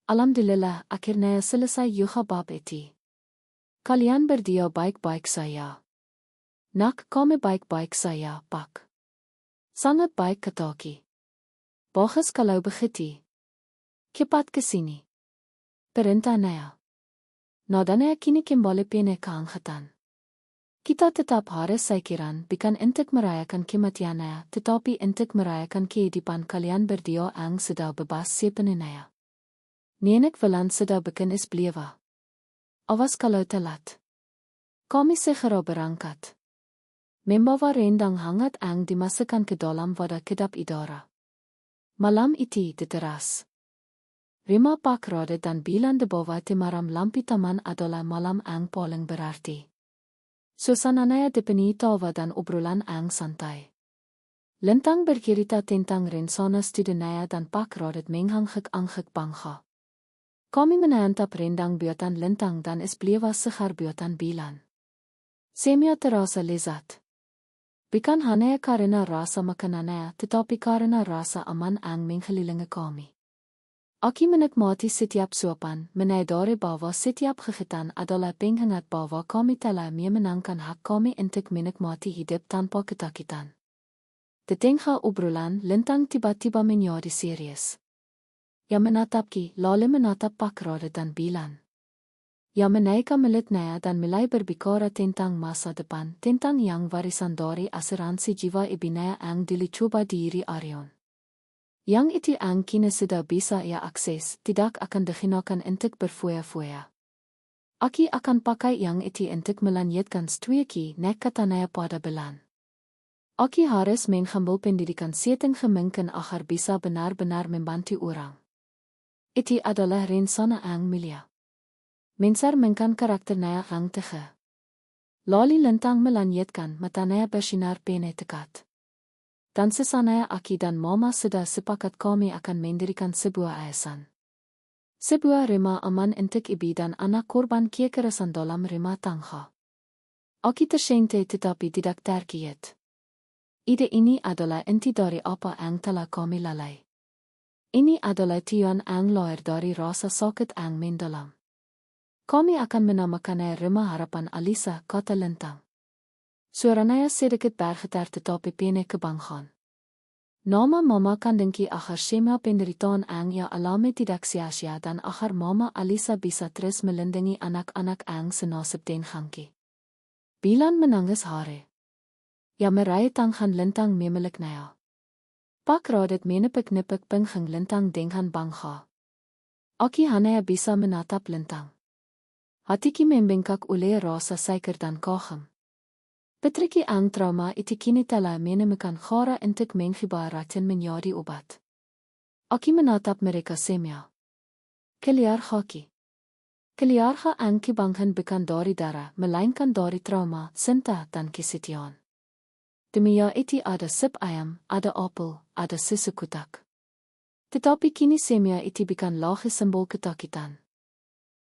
Alhamdulillah, akhirnya selesai juga bab itu. Kalian berdua baik-baik saya. Nak, kami baik-baik saya, Pak. Sangat baik kataki. Bagus kalau begitu. Cepat ke sini. Perintah Naya. Nadanya kini kembali pene kehanghatan. Kita tetap harus saikiran bukan untuk merayakan kematian Naya, tetapi untuk merayakan kehidupan kalian berdua ang sudah bebas sepenuhnya. Nenek Velan sudah bukan is blewa. Awas kalau telat. Kami segera berangkat. Membawa rendang hangat ang dimasukkan ke dalam wadah kedap idara. Malam itu di teras. Rima Pak Radit dan bilan di bawah timaram lampi taman adalah malam ang paling berarti. Suasananya dipenuhi tawa dan obrolan ang santai. Lintang bercerita tentang rencana studi Naya dan Pak Radit menghangik-angkik bangga. Kami menantap rendang buatan Lintang dan es blewa segar buatan bilan. Semua terasa lezat. Bukan hanya karena rasa makanannya, tetapi karena rasa aman ang mengelilingi kami. Aki menikmati setiap suapan, menyadari bahwa setiap kegiatan adalah penghangat bahwa kami telah memenangkan hak kami untuk menikmati hidup tanpa ketakutan. Di tengah obrolan, Lintang tiba-tiba menjadi serius. Ia menatapki, lalu menatap Pak Radit dan bilan. Ia menaikkan milik Naya dan mulai berbicara tentang masa depan, tentang yang warisan dari asuransi jiwa ibu Naya ang dicoba diri Aryon. Yang itu ang kini sudah bisa ia akses, tidak akan digunakan untuk berfoya-foya. Aki akan pakai yang itu untuk melanjutkan studiaki, nek kata Naya pada bulan. Aki harus menghambul pendidikan setting gemengken agar bisa benar-benar membantu orang. Itu adalah rencana ang mulia. Mencerminkan karakter Naya ang teguh. Lalu Lintang melanjutkan, mata Naya bersinar pene tekat. Dan sesanaya aki dan mama sudah sepakat kami akan mendirikan sebuah yayasan. Sebuah rumah aman untuk ibu dan anak korban kekerasan dalam rumah tangga. Aki tersenyum tetapi tidak terkejut. Ide ini adalah inti dari apa yang telah kami lalai. Ini adalah tujuan yang lahir dari rasa sakit yang mendalam. Kami akan menamakannya Rumah Harapan Alisa, kata Lintang. Suaranya sedikit bergetar tetapi penuh kebanggaan. Nama mama kandungki agar semua penderitaan yang ia alami tidak sia-sia dan agar mama Alisa bisa terus melindungi anak-anak yang senasib denganki. Bilan menangis hari. Ja merai tangan Lintang memelik naya. Pak radet menepik-nepik pengheng Lintang dengan bangga. Aki hanaya bisa menatap Lintang. Hatiki membengkak oleh rasa seker dan kagum. Betriki ang trauma itu kini telah menemukan cara untuk mengibaratkan menjadi obat. Aki menatap mereka semua. Keliarga ki. Keliarga ang kebanggaan bukan dari darah, melainkan dari trauma, cinta dan kesetiaan. Demi itu ada sip ayam, ada apel, ada susu kotak. Tetapi kini semua itu bukan lagi simbol ketakutan.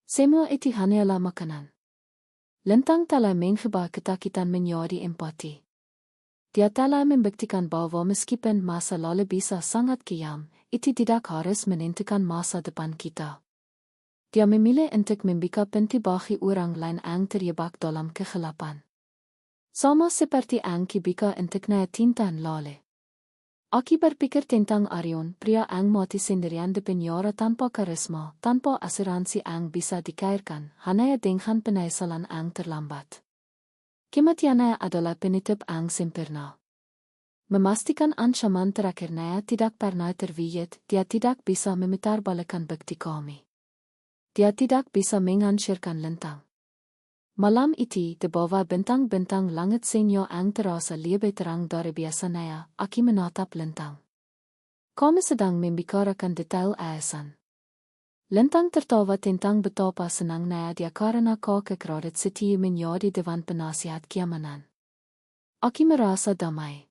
Semua itu hanyalah makanan. Lintang telah mengubah ketakutan menjadi empati. Dia telah membuktikan bahwa meskipun masa lalu bisa sangat kelam, itu tidak harus menentukan masa depan kita. Dia memilih untuk membuka pintu bagi orang lain yang terjebak dalam kegelapan. Sama seperti yang kibika untuknya tintan lale. Aki berpikir tentang Arion, pria yang mati sendirian di penjara tanpa karisma, tanpa asuransi yang bisa dikairkan, hanya dengan penyesalan yang terlambat. Kematiannya adalah penutup yang sempurna. Memastikan ancaman terakhirnya tidak pernah terwujud, dia tidak bisa memutarbalikkan bukti kami. Dia tidak bisa menghancurkan Lintang. Malam itu, di bawah bintang-bintang langit senior yang terasa lebih terang dari biasanya, Aki menatap Lintang. Kami sedang membicarakan detail yayasan. Lintang tertawa tentang betapa senangnya dia karena kakek Radit setia menjadi dewan penasihat keamanan. Aki merasa damai.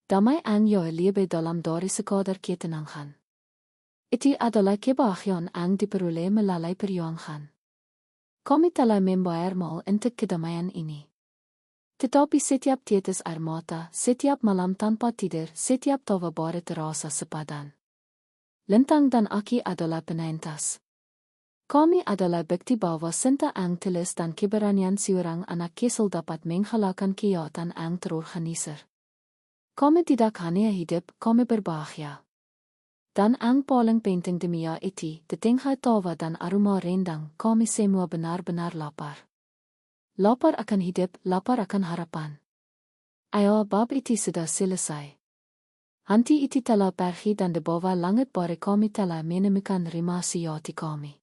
Damai yang jauh lebih dalam dari sekadar ketenangan. Itu adalah kebahagiaan yang diperoleh melalui perjuangan. Kami telah membayar mahal untuk kedamaian ini. Tetapi setiap tetes air mata, setiap malam tanpa tidur, setiap tawa baru terasa sepadan. Lintang dan Aki adalah penyintas. Kami adalah bukti bahwa cinta yang tulus dan keberanian seorang anak kecil dapat menghalalkan kejahatan yang terorganisir. Kami tidak hanya hidup, kami berbahagia. Dan ang paling penting demi itu, di tengah tawa dan aroma rendang, kami semua benar-benar lapar. Lapar akan hidup, lapar akan harapan. Ayo, bab itu sudah selesai. Hanti itu telah pergi dan di bawah langit baru kami telah menemukan rumah sejati kami.